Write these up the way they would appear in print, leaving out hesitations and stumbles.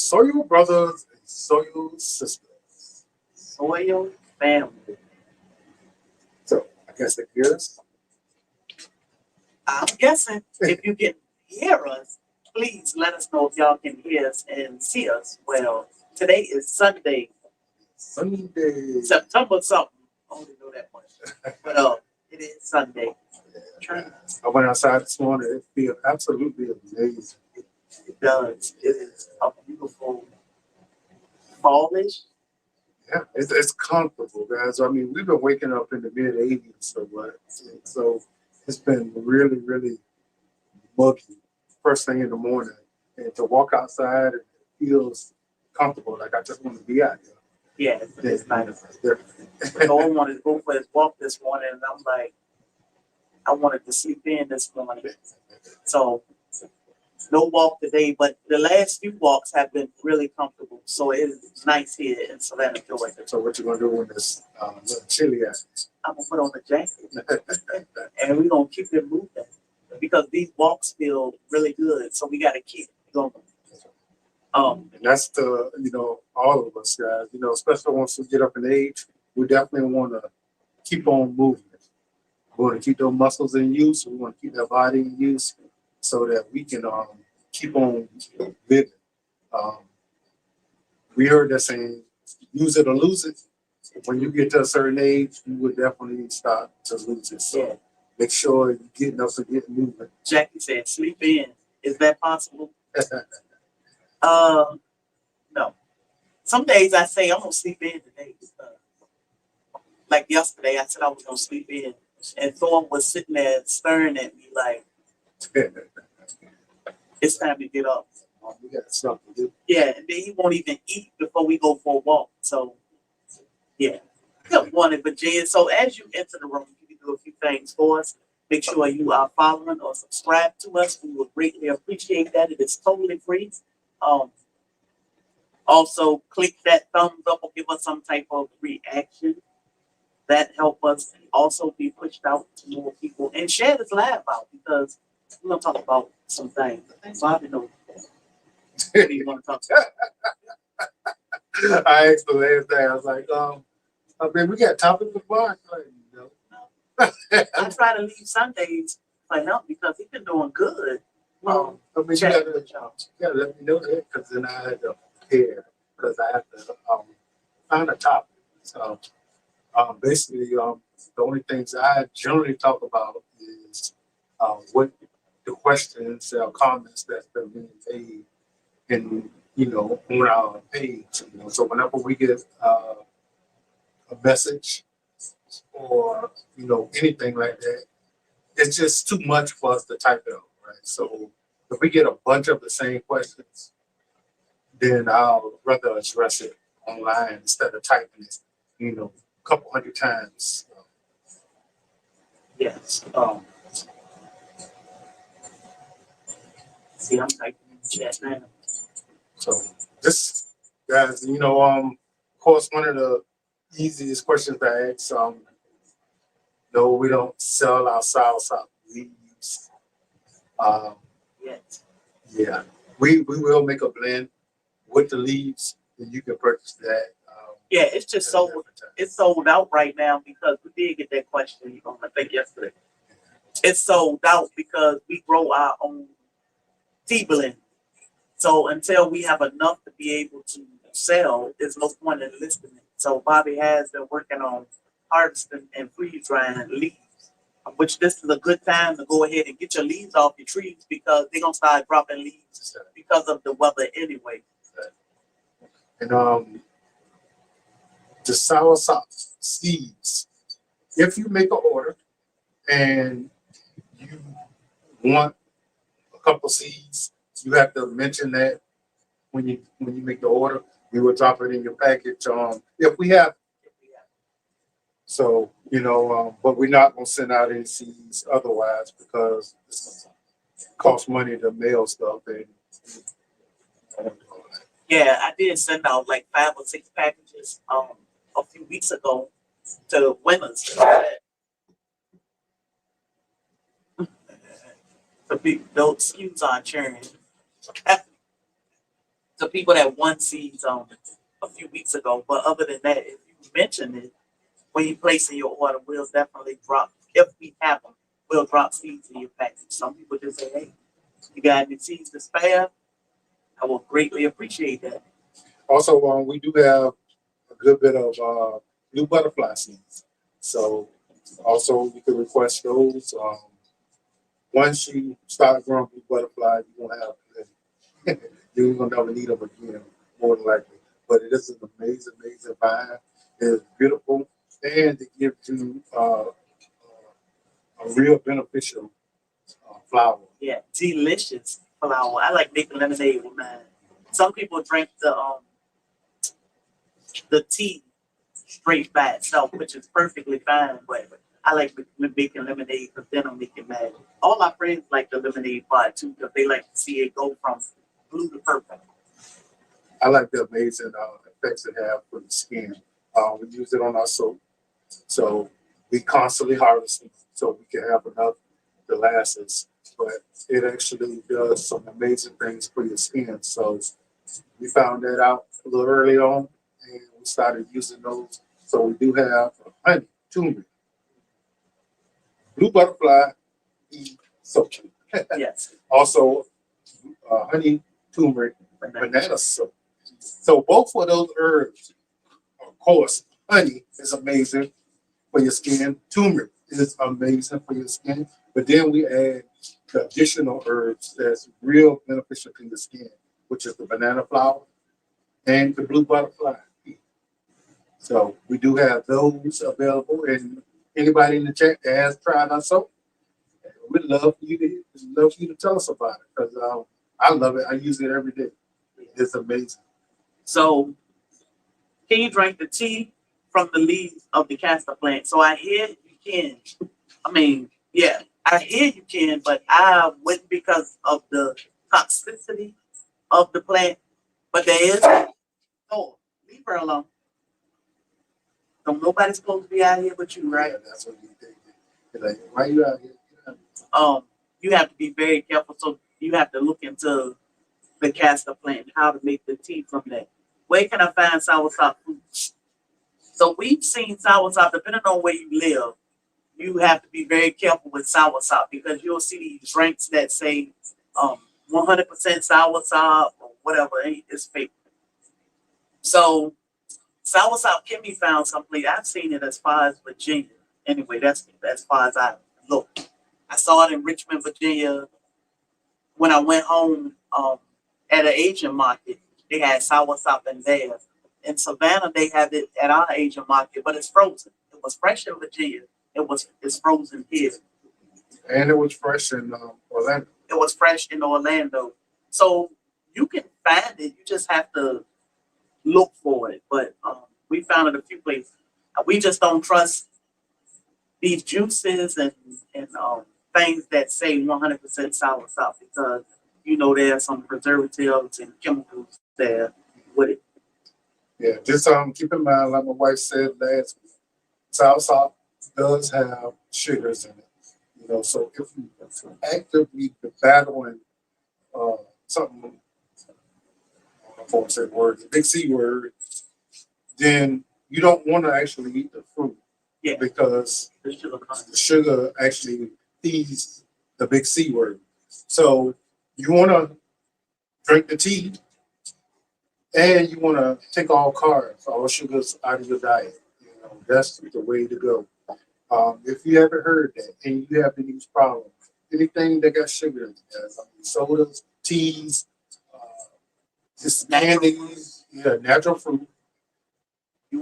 Soil brothers and soil sisters. Soil family. So I guess the gears. I'm guessing if you can hear us, please let us know if y'all can hear us and see us. Well, today is Sunday, Sunday. September something. I only know that much. But it is Sunday. I went outside this morning. It feels absolutely amazing. It does. It is a beautiful fallish. Yeah, it's comfortable, guys. I mean, we've been waking up in the mid 80s, so it's been really, really muggy first thing in the morning, and to walk outside, it feels comfortable. Like I just want to be out there. Yeah, it's nice. Different. Noah wanted to go for his walk this morning, and I'm like, I wanted to sleep in this morning. So no walk today, but the last few walks have been really comfortable. So it is nice here in Savannah, Georgia. So what you gonna do when it's little chilly out? I'm gonna put on a jacket and we're gonna keep it moving because these walks feel really good. So we gotta keep going. And that's the all of us guys. Especially once we get up in age, we definitely want to keep on moving. We want to keep those muscles in use. We want to keep that body in use so that we can keep on living. We heard that saying, use it or lose it. When you get to a certain age, you would definitely start to lose it. So make sure you're getting up and getting moving. Jackie said, sleep in. Is that possible? No. Some days I say I'm gonna sleep in today. Like yesterday, I said I was gonna sleep in, and Thorne was sitting there staring at me like, it's time to get up. We got stuff to do. Yeah, and then he won't even eat before we go for a walk. So, yeah. Good morning, Virginia. So as you enter the room, you can do a few things for us. Make sure you are following or subscribe to us. We would greatly appreciate that. It is totally free. Also, click that thumbs up or give us some type of reaction. That help us also be pushed out to more people. And share this live out because we're going to talk about some things. So I don't know what do you want to talk about. I asked the last day, I was like, I mean, we got topical bar. I try to leave Sundays for him because he's been doing good. I mean, you gotta let me know that because then I had to prepare because I have to find a topic. So basically, the only things I generally talk about is what the questions or comments that's been being made in on our page. So whenever we get a message or anything like that, it's just too much for us to type it out, right? So if we get a bunch of the same questions, then I'll rather address it online instead of typing it, a couple hundred times. Yes. See, I'm typing in the chat now. So this, guys, of course, one of the easiest questions I ask, no, we don't sell our soursop leaves. Yes. Yeah, we will make a blend with the leaves, and you can purchase that. Yeah, it's just sold. It's sold out right now because we did get that question. I think yesterday. It's sold out because we grow our own tea blend. So until we have enough to be able to sell, there's no point in listing it. So Bobby has been working on harvesting and freeze drying leaves, which this is a good time to go ahead and get your leaves off your trees because they're gonna start dropping leaves because of the weather anyway. And the soursop seeds, if you make an order and you want a couple seeds, you have to mention that when you make the order. We will drop it in your package. If we have. So but we're not gonna send out any seeds otherwise because it costs money to mail stuff. Yeah, I did send out like 5 or 6 packages a few weeks ago to winners. The SKUs aren't churning. To people that won seeds a few weeks ago. But other than that, if you mention it when you place in your order, we'll definitely drop, if we have them, we'll drop seeds in your package. Some people just say, hey, you got any seeds to spare? I will greatly appreciate that. Also, we do have a good bit of blue butterfly seeds. So also you can request those. Once you start growing blue butterfly, you won't have you're gonna never need them again, more than likely. But it is an amazing, amazing vine. It's beautiful, and it gives you a real beneficial flower. Yeah, delicious flower. I like making lemonade with mine. Some people drink the tea straight by itself, which is perfectly fine. But I like making lemonade because then I'm making magic. All my friends like the lemonade part too because they like to see it go from blue to purple. I like the amazing effects it has for the skin. We use it on our soap, so we constantly harvest it so we can have enough to last us. But it actually does some amazing things for your skin. So we found that out a little early on, and we started using those. So we do have honey, turmeric, blue butterfly, soap. Yes. Also, honey, turmeric, banana soap. So both of those herbs, of course, honey is amazing for your skin. Turmeric is amazing for your skin. But then we add the additional herbs that's real beneficial to your skin, which is the banana flower and the blue butterfly. So we do have those available. And anybody in the chat that has tried our soap, we'd love for you to tell us about it because I love it. I use it every day. It's amazing. So, can you drink the tea from the leaves of the castor plant? So I hear you can. I mean, yeah, I hear you can, but I wouldn't because of the toxicity of the plant. But there is no, leave her alone. Don't nobody's supposed to be out here but you, right? Yeah, that's what you think. You're like, why you out here? You have to be very careful. So you have to look into the castor plant and how to make the tea from that. Where can I find soursop fruits? So we've seen soursop, depending on where you live, you have to be very careful with soursop because you'll see these drinks that say 100% soursop or whatever, it's fake. So soursop can be found someplace. I've seen it as far as Virginia. Anyway, that's as far as I look. I saw it in Richmond, Virginia. When I went home at an Asian market, they had soursop in there. In Savannah, they have it at our Asian market, but it's frozen. It was fresh in Virginia. It's frozen here. And it was fresh in Orlando. It was fresh in Orlando. So you can find it. You just have to look for it. But we found it a few places. We just don't trust these juices and things that say 100% soursop because there are some preservatives and chemicals there with it. Yeah, just keep in mind, like my wife said last week, soursop does have sugars in it. So if you actively battling something, I don't want to say words, big C word, then you don't want to actually eat the fruit. Yeah. Because the sugar actually feeds the big C word. So you want to drink the tea and you want to take all carbs, all sugars out of your diet. That's the way to go. If you haven't heard that and you have these problems, anything that got sugar in it, sodas, teas, just candies, natural fruit.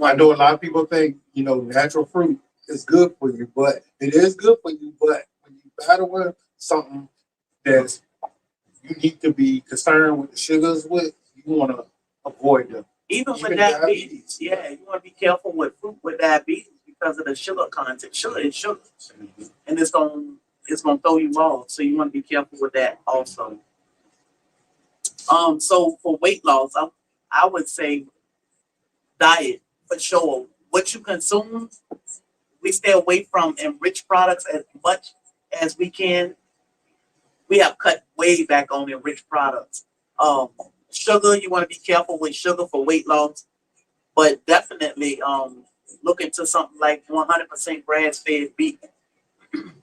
I know a lot of people think, natural fruit is good for you, but it is good for you. But when you battle with something that you need to be concerned with the sugars with, you want to avoid them. Even with diabetes, you want to be careful with fruit with diabetes because of the sugar content. Sugar is sugar, and it's gonna throw you off. So you want to be careful with that also. So for weight loss, I would say diet for sure. What you consume, we stay away from enriched products as much as we can. We have cut way back on enriched products. Sugar, you want to be careful with sugar for weight loss, but definitely look into something like 100% grass-fed beef.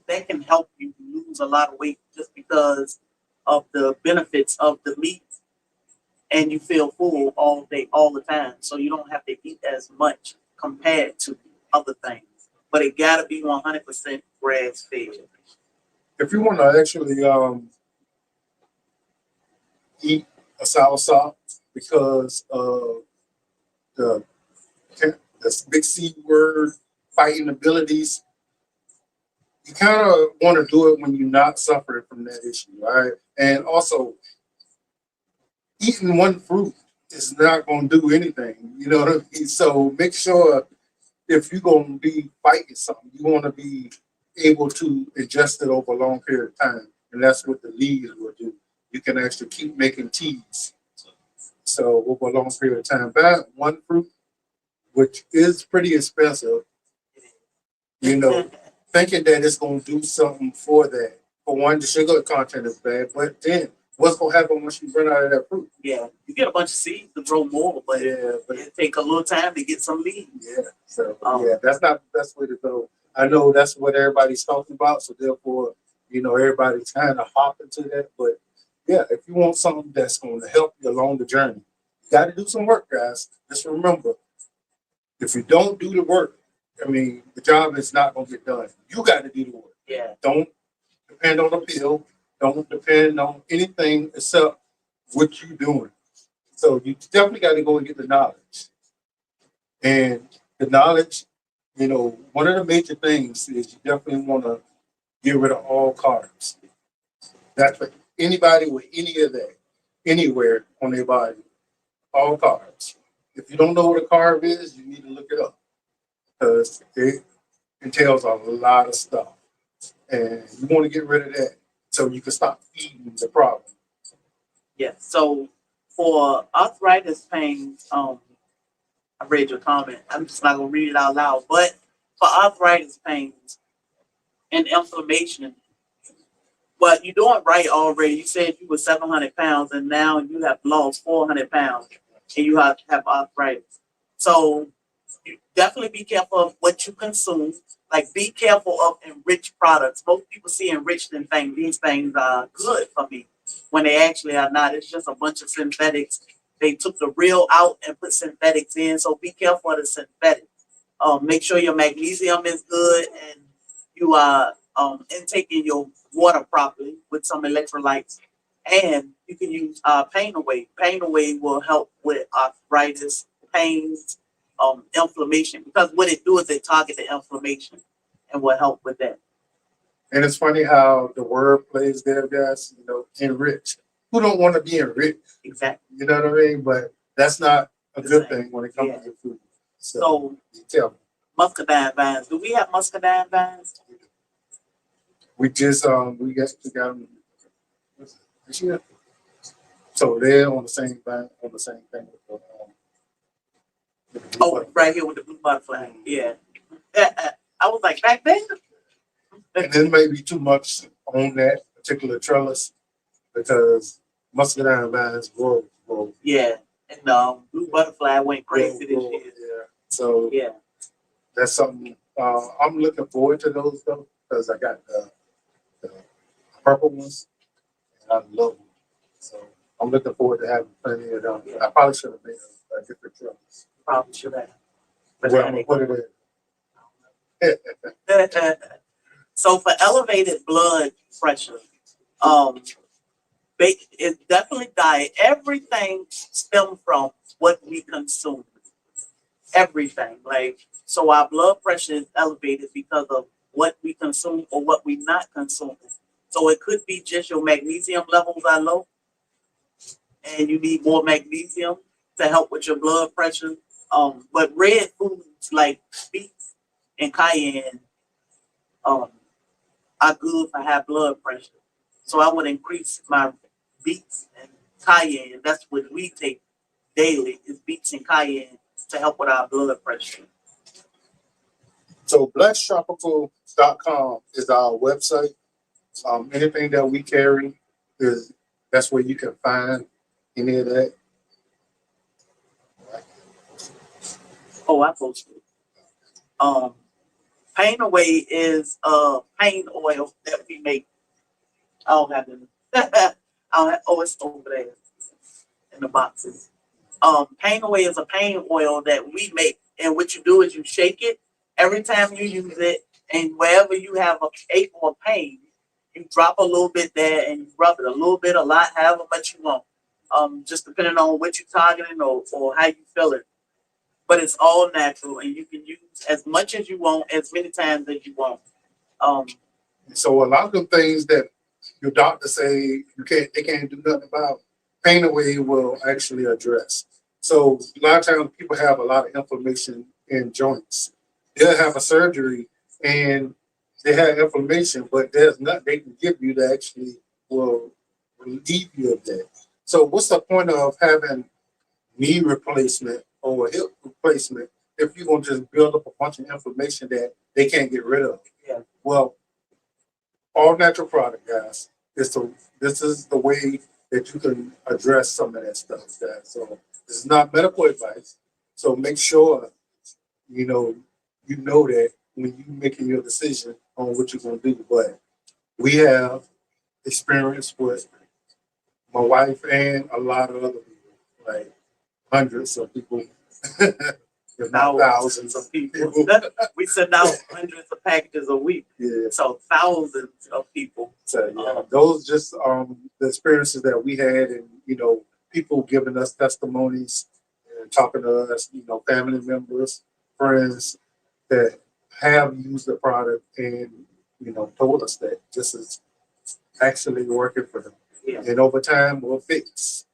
That can help you lose a lot of weight just because of the benefits of the meat, and you feel full all day, all the time. So you don't have to eat as much compared to other things. But it gotta be 100% grass fed. If you want to actually eat a soursop because of the the big C word fighting abilities, you kind of want to do it when you're not suffering from that issue, right? And also, eating one fruit is not going to do anything. You know what I mean? So make sure if you're going to be fighting something, you want to be able to adjust it over a long period of time. And that's what the leaves will do. You can actually keep making teas. So over a long period of time, buy one fruit, which is pretty expensive, you know, thinking that it's going to do something for that. For one, the sugar content is bad, but then what's going to happen once you run out of that fruit? Yeah, you get a bunch of seeds to grow more, but it take a little time to get some leaves. Yeah, so yeah, that's not the best way to go. I know that's what everybody's talking about, so therefore, you know, everybody's kind of hop into that. But yeah, if you want something that's going to help you along the journey, you got to do some work, guys. Just remember, if you don't do the work, I mean, the job is not going to get done. You got to do the work. Yeah. Don't depend on a pill. Don't depend on anything except what you're doing. So you definitely got to go and get the knowledge. And the knowledge, you know, one of the major things is you definitely want to get rid of all carbs. That's for anybody with any of that, anywhere on their body, all carbs. If you don't know what a carb is, you need to look it up because it entails a lot of stuff. And you want to get rid of that so you can stop feeding the problem. Yeah. So for arthritis pains, I read your comment. I'm just not gonna read it out loud. But for arthritis pains and inflammation, well, you're doing right already. You said you were 700 pounds and now you have lost 400 pounds and you have arthritis. So you definitely be careful of what you consume. Like be careful of enriched products. Most people see enriched and think these things are good for me when they actually are not. It's just a bunch of synthetics. They took the real out and put synthetics in. So be careful of the synthetics. Make sure your magnesium is good and you are intaking your water properly with some electrolytes. And you can use Pain Away. Pain Away will help with arthritis, pains, inflammation. Because what it do is it target the inflammation and will help with that. And it's funny how the word plays there, guys, you know, enriched. Who don't want to be enriched? Exactly. You know what I mean? But that's not a good thing when it comes to food. So tell me. Muscadine vines. Do we have muscadine vines? We just we got them this year. So they're on the same thing, with the blue butterfly. Right here with the blue butterfly. Yeah. I was like, back then. And there may be too much on that particular trellis because muscadine vines grow. Yeah. And blue butterfly went crazy this year. Yeah. So yeah, that's something I'm looking forward to those though, because I got the purple ones and I love them. So I'm looking forward to having plenty of them. I probably should have made a different trellis. probably should have. But Well, I'm gonna put it in. So for elevated blood pressure, it's definitely diet. Everything stems from what we consume. Everything. Like, so our blood pressure is elevated because of what we consume or what we not consuming. So it could be just your magnesium levels are low and you need more magnesium to help with your blood pressure. But red foods like beets and cayenne are good for high blood pressure. So I would increase my beets and cayenne. That's what we take daily is beets and cayenne to help with our blood pressure. So blesstropical.com is our website. Anything that we carry that's where you can find Any of that? Oh, I posted. Pain Away is pain oil that we make. I don't have them. I don't have, oh, it's over there in the boxes. Pain Away is a pain oil that we make, and what you do is you shake it every time you use it, and wherever you have a ache or pain, you drop a little bit there and you rub it a little bit, a lot, however much you want. Just depending on what you're targeting or how you feel it. But it's all natural, and you can use as much as you want, as many times as you want. So a lot of the things that your doctor say they can't do nothing about, Pain Away will actually address. So a lot of times people have a lot of inflammation in joints. They'll have a surgery and they have inflammation, but there's nothing they can give you that actually will relieve you of that. So what's the point of having knee replacement or hip replacement if you're gonna just build up a bunch of inflammation that they can't get rid of? Yeah. Well, all natural product, guys. This is the way that you can address some of that stuff, guys. So this is not medical advice. So make sure you know that when you're making your decision on what you're gonna do. But we have experience with my wife and a lot of other people, like hundreds of people, if not thousands of people. We send out hundreds of packages a week, Yeah. so thousands of people. So yeah, those just the experiences that we had, and people giving us testimonies and talking to us, family members, friends that have used the product and told us that this is actually working for them. Yeah. And over time will fix.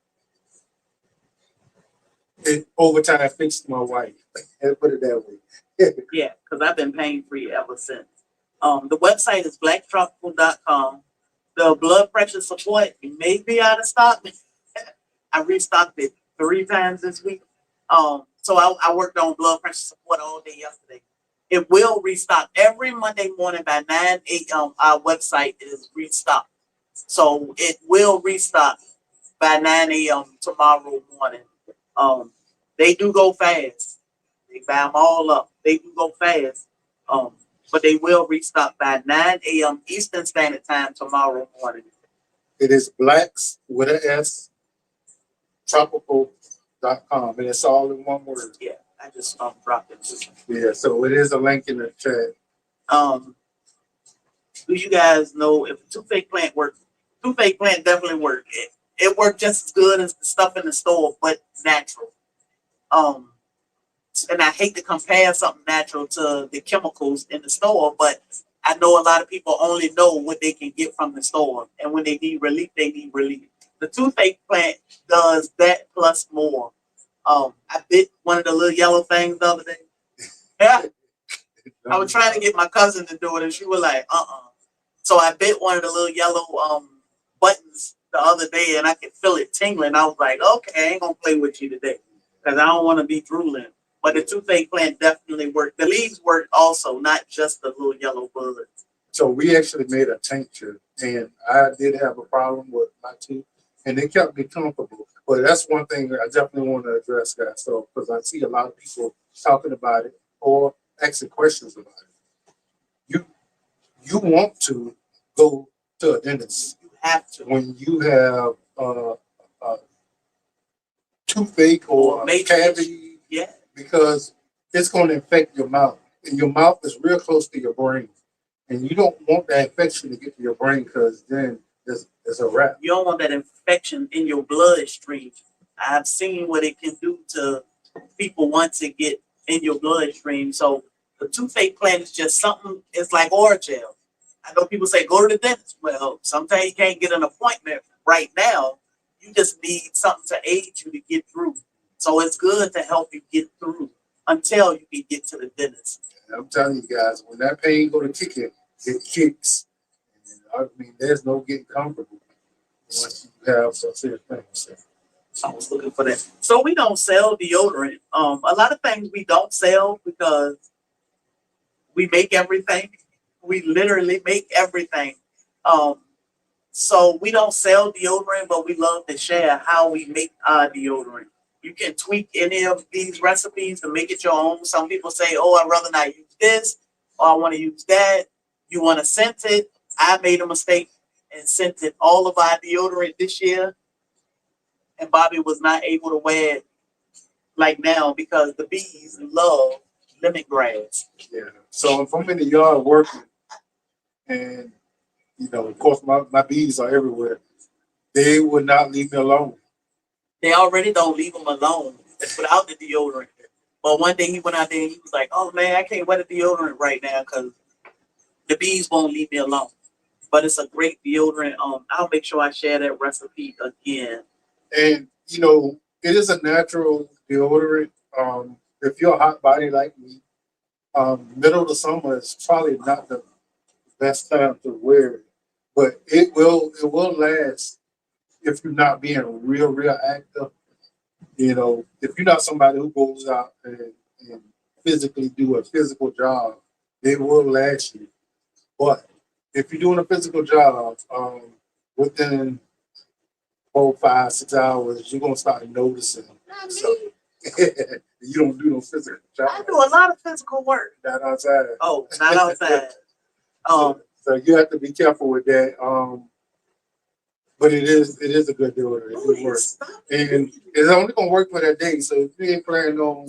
It over time fixed my wife. Let's put it that way. Yeah, because I've been pain free ever since. The website is blacktropical.com. The blood pressure support may be out of stock. I restocked it 3 times this week. So I worked on blood pressure support all day yesterday. It will restock every Monday morning by 9 a.m. Our website is restocked. So it will restock by 9 a.m. tomorrow morning. They do go fast. They buy them all up. They do go fast. But they will restock by 9 a.m. Eastern Standard Time tomorrow morning. It is blacks with an S, tropical.com, and it's all in one word. Yeah, I just dropped it. Yeah, so it is a link in the chat. Do you guys know if toothache plant works? Toothache plant definitely works. It worked just as good as the stuff in the store, but natural. And I hate to compare something natural to the chemicals in the store, but I know a lot of people only know what they can get from the store. And when they need relief, they need relief. The toothache plant does that plus more. I bit one of the little yellow things the other day. Yeah. I was trying to get my cousin to do it, and she was like, So I bit one of the little yellow buttons the other day, and I could feel it tingling. I was like, okay, I ain't gonna play with you today because I don't want to be drooling. But the toothache plant definitely worked. The leaves work also, not just the little yellow buds. So we actually made a tincture, and I did have a problem with my tooth, and it kept me comfortable. But that's one thing I definitely want to address, guys. So because I see a lot of people talking about it or asking questions about it. You want to go to a dentist. You have to. When you have a toothache or a cavity, yeah, because it's going to infect your mouth, and your mouth is real close to your brain, and you don't want that infection to get to your brain because then there's a wrap. You don't want that infection in your bloodstream. I've seen what it can do to people once it get in your bloodstream. So the toothache plant is just something. It's like oil gel. I know people say go to the dentist. Well, sometimes you can't get an appointment right now. You just need something to aid you to get through. So it's good to help you get through until you can get to the dentist. And I'm telling you guys, when that pain go to kick it kicks. And I mean, there's no getting comfortable once you have some serious pain. I was looking for that. So we don't sell deodorant. A lot of things we don't sell because we make everything. We literally make everything. So we don't sell deodorant, but we love to share how we make our deodorant. You can tweak any of these recipes to make it your own. Some people say, oh, I'd rather not use this, or I want to use that. You want to scent it. I made a mistake and scented all of our deodorant this year, and Bobby was not able to wear it like now because the bees love lemongrass. Yeah. So if I'm in the yard working, and of course my bees are everywhere, they would not leave me alone. They already don't leave them alone without the deodorant. But one day he went out there and he was like, oh man, I can't wear the deodorant right now because the bees won't leave me alone. But it's a great deodorant. I'll make sure I share that recipe again. And it is a natural deodorant. If you're a hot body like me, middle of the summer is probably not the best time to wear it, but it will last if you're not being real active. If you're not somebody who goes out and physically do a physical job, it will last you. But if you're doing a physical job, within 4, 5, 6 hours, you're gonna start noticing. So, you don't do no physical job. I do a lot of physical work. Not outside. Oh, not outside. So you have to be careful with that. But it is a good deodorant. It works. And it's only gonna work for that day. So if you ain't planning on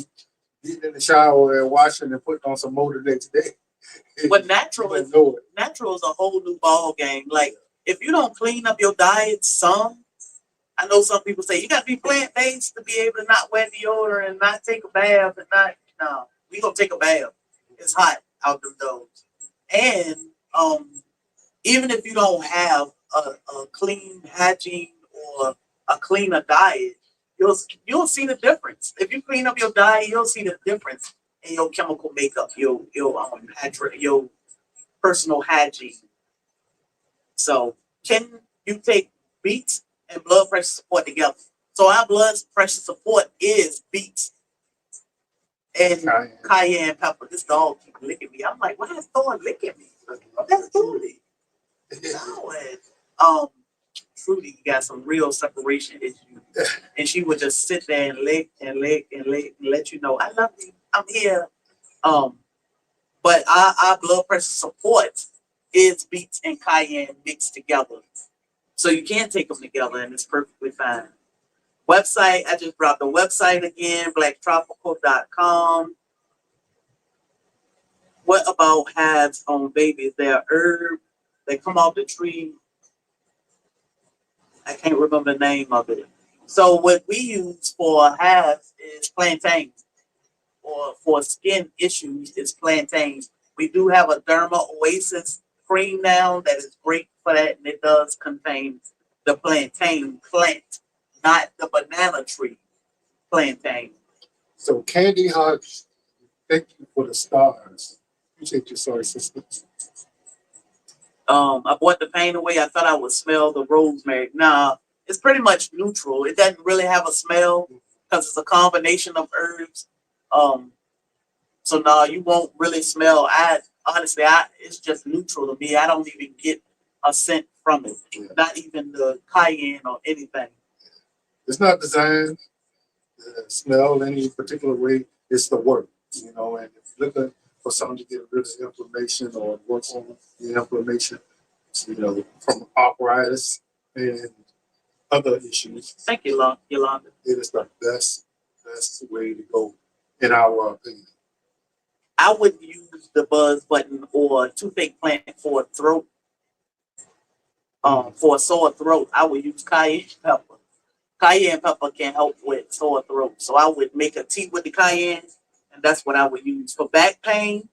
getting in the shower and washing and putting on some more the next day. But natural is a whole new ball game. Like if you don't clean up your diet I know some people say you gotta be plant-based to be able to not wear deodorant and not take a bath and not no, we gonna take a bath. It's hot out the doors. And even if you don't have a clean hygiene or a cleaner diet, you'll see the difference. If you clean up your diet, you'll see the difference in your chemical makeup, your personal hygiene. So can you take beets and blood pressure support together? So our blood pressure support is beets and cayenne pepper. This dog keep licking me. I'm like, why is Thor licking me? That's Trudy. No, and Trudy got some real separation issues, and she would just sit there and lick and lick and lick and let you know, I love you. I'm here. But our blood pressure support is beets and cayenne mixed together. So you can take them together and it's perfectly fine. Website, I just dropped the website again, blacktropical.com. What about hives on babies? They're herb. They come off the tree. I can't remember the name of it. So what we use for hives is plantains, or for skin issues is plantains. We do have a Derma Oasis cream now that is great for that, and it does contain the plantain plant, not the banana tree plantain. So Candy Hodge, thank you for the stars. Appreciate your sorry sister. I bought the pain away. I thought I would smell the rosemary. Nah, it's pretty much neutral. It doesn't really have a smell because it's a combination of herbs. So no, you won't really smell. Honestly, it's just neutral to me. I don't even get a scent from it. Not even the cayenne or anything. It's not designed to smell any particular way. It's the work, and if you're looking for something to get rid of inflammation or work on the inflammation, from arthritis and other issues. Thank you, Yolanda. It is the best way to go, in our opinion. I would use the buzz button or toothache plant for a throat. For a sore throat, I would use cayenne pepper. Cayenne pepper can help with sore throat. So I would make a tea with the cayenne, and that's what I would use. For back pain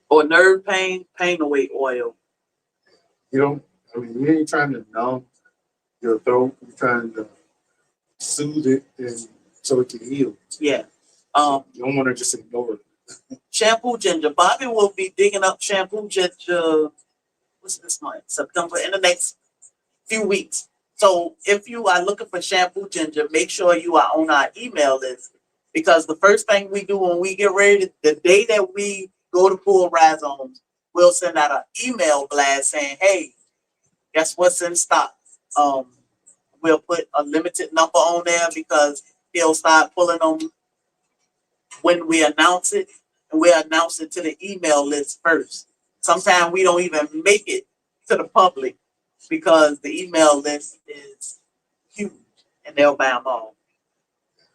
or nerve pain, pain away oil. You ain't trying to numb your throat. You're trying to soothe it and so it can heal. Yeah. You don't want to just ignore it. Shampoo ginger. Bobby will be digging up shampoo ginger. What's this month? September, in the next few weeks. So if you are looking for shampoo ginger, make sure you are on our email list, because the first thing we do when we get ready, the day that we go to pull rhizomes, we'll send out an email blast saying, hey, That's what's in stock. We'll put a limited number on there because he'll start pulling them when we announce it, and we'll announce it to the email list first. Sometimes we don't even make it to the public because the email list is huge and they'll buy them all.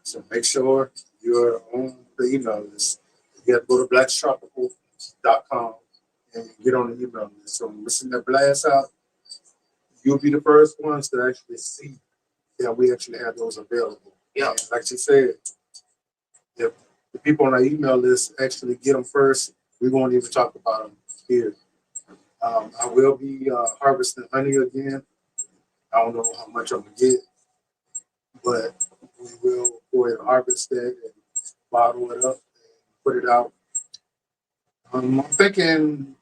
So make sure you're on the email list. You have to go to blackstropical.com and get on the email list. So when we send that blast out, you'll be the first ones to actually see that we actually have those available. Yeah. And like she said, if the people on our email list actually get them first, we won't even talk about them here. I will be harvesting honey again. I don't know how much I'm going to get, but we will go ahead and harvest that and bottle it up and put it out. I'm thinking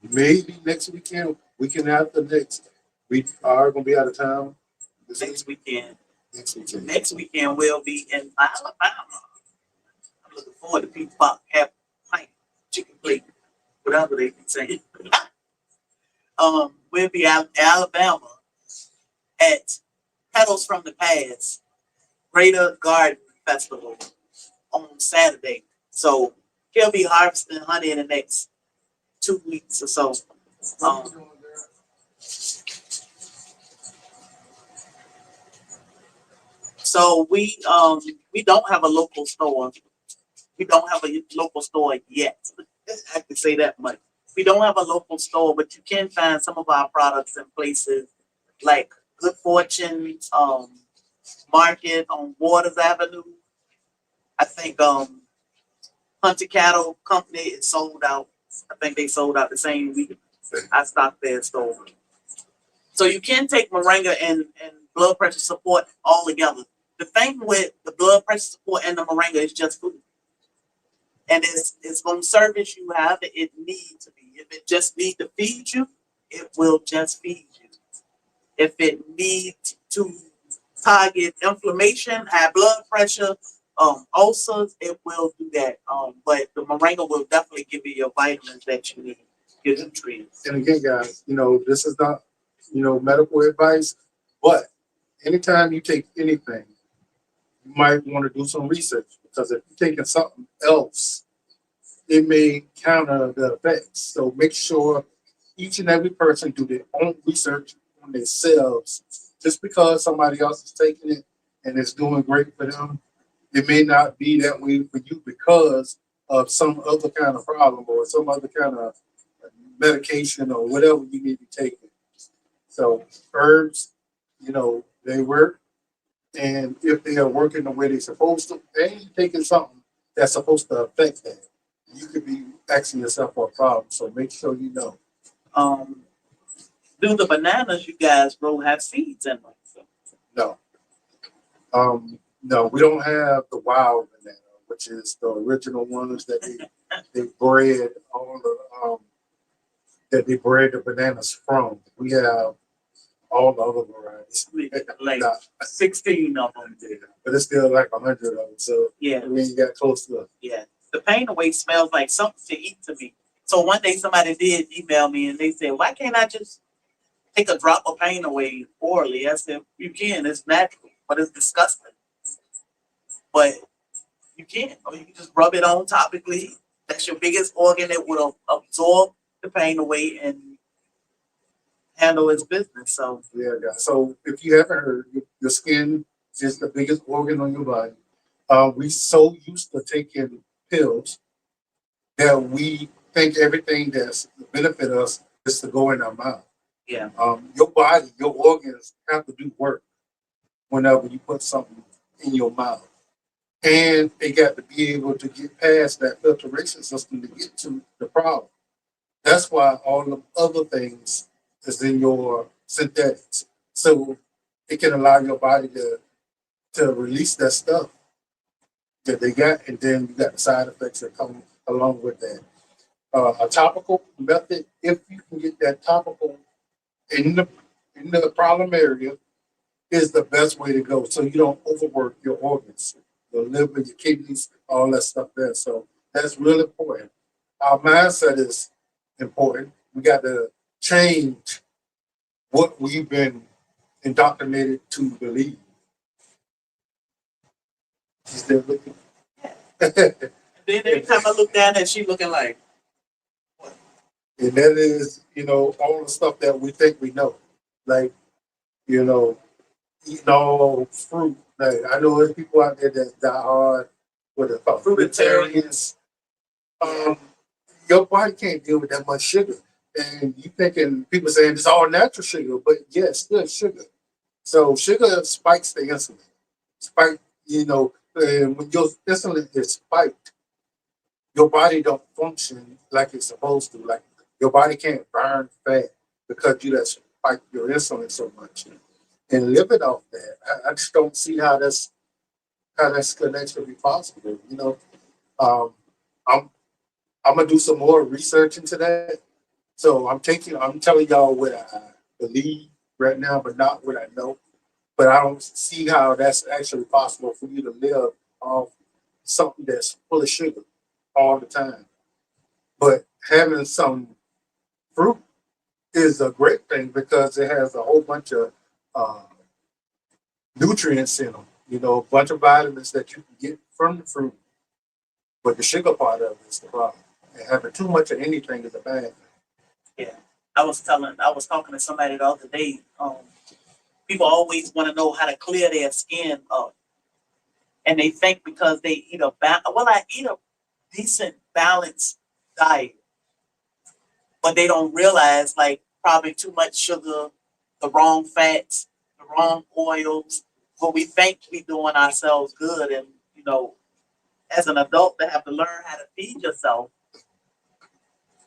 maybe next weekend after next. We are going to be out of town. Next weekend. Next weekend. Next weekend we'll be in Alabama. I'm looking forward to people have pint, chicken plate, whatever they be saying. We'll be out in Alabama at Petals from the Past Greater Garden Festival on Saturday. So he'll be harvesting honey in the next 2 weeks or so. So we don't have a local store. We don't have a local store yet. I can say that much. We don't have a local store, but you can find some of our products in places like Good Fortune Market on Waters Avenue. I think Hunter Cattle Company is sold out. I think they sold out the same week I stocked their store. So you can take moringa and blood pressure support all together. The thing with the blood pressure support and the moringa is just food. And it's going to service you however it needs to be. If it just needs to feed you, it will just feed you. If it needs to target inflammation, high blood pressure, ulcers, it will do that. But the moringa will definitely give you your vitamins that you need, your nutrients. And again, guys, this is not, medical advice, but anytime you take anything, you might want to do some research, because if you're taking something else, it may counter the effects. So make sure each and every person do their own research on themselves. Just because somebody else is taking it and it's doing great for them, it may not be that way for you because of some other kind of problem or some other kind of medication or whatever you may be taking. So herbs, they work. And if they are working the way they're supposed to, they ain't taking something that's supposed to affect that. You could be asking yourself for a problem. So make sure you know. Do the bananas you guys grow have seeds in them? No. No, we don't have the wild banana, which is the original ones that they bred the bananas from. We have all the other varieties. Like 16 of them. Yeah, but it's still like 100 of them. So yeah, we ain't got close to it. Yeah, the pain away smells like something to eat to me. So one day somebody did email me and they said, "Why can't I just take a drop of pain away orally?" I said, "You can. It's natural, but it's disgusting. But you can, or you can just rub it on topically. That's your biggest organ. It will absorb the pain away and handle its business." So yeah, guys. So if you haven't heard, your skin is the biggest organ on your body. We so used to taking pills that we think everything that's to benefit us is to go in our mouth. yeah, Your body, your organs have to do work whenever you put something in your mouth. And they got to be able to get past that filtration system to get to the problem. That's why all the other things is in your synthetics. So it can allow your body to release that stuff that they got, and then you got the side effects that come along with that. A topical method, if you can get that topical in the problem area, is the best way to go. So you don't overwork your organs, your liver, your kidneys, all that stuff there. So that's really important. Our mindset is important. We got to change what we've been indoctrinated to believe. She's still looking. Then every time I look down at she looking like, And that is, all the stuff that we think we know. Like, you know, eating all fruit. Like, I know there's people out there that die hard with the fruitarians. Your body can't deal with that much sugar. And you thinking, people saying it's all natural sugar, but yeah, it's still sugar. So sugar spikes the insulin. And when your insulin is spiked, your body don't function like it's supposed to. Like your body can't burn fat because you just spike your insulin so much. And living off that, I just don't see how that's gonna actually be possible. Um, I'm I'm gonna do some more research into that. So I'm telling y'all what I believe right now, but not what I know. But I don't see how that's actually possible for you to live off something that's full of sugar all the time. But having some fruit is a great thing because it has a whole bunch of uh, nutrients in them. A bunch of vitamins that you can get from the fruit. But the sugar part of it is the problem. And having too much of anything is a bad thing. yeah. I was talking to somebody the other day. People always want to know how to clear their skin up, and they think because they eat I eat a decent balanced diet, but they don't realize like probably too much sugar, the wrong fats, the wrong oils. But we think we doing ourselves good, and as an adult, to have to learn how to feed yourself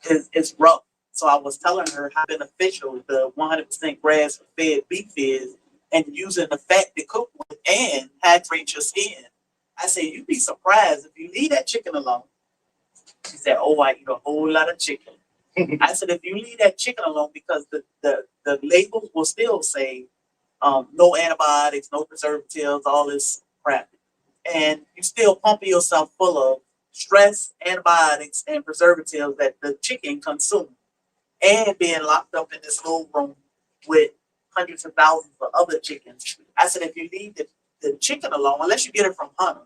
is rough. So I was telling her how beneficial the 100% grass-fed beef is, and using the fat to cook with and hydrate your skin. I said, you'd be surprised if you leave that chicken alone. She said, oh, I eat a whole lot of chicken. I said, if you leave that chicken alone, because the labels will still say no antibiotics, no preservatives, all this crap. And you still pumping yourself full of stress, antibiotics, and preservatives that the chicken consumes. And being locked up in this little room with hundreds of thousands of other chickens. I said, if you leave the chicken alone, unless you get it from Hunter,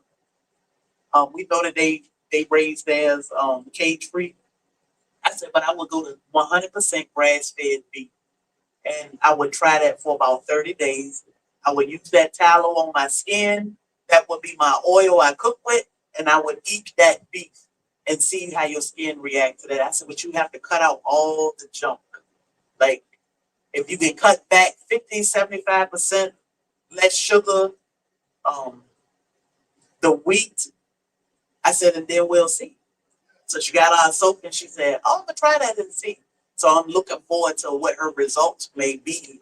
we know that they raise theirs cage free. I said, but I would go to 100% grass fed beef, and I would try that for about 30 days. I would use that tallow on my skin. That would be my oil I cook with, and I would eat that beef and see how your skin reacts to that. I said, but you have to cut out all the junk. Like, if you can cut back 50, 75%, less sugar, the wheat, I said, and then we'll see. So she got on soap and she said, oh, I'm going to try that and see. So I'm looking forward to what her results may be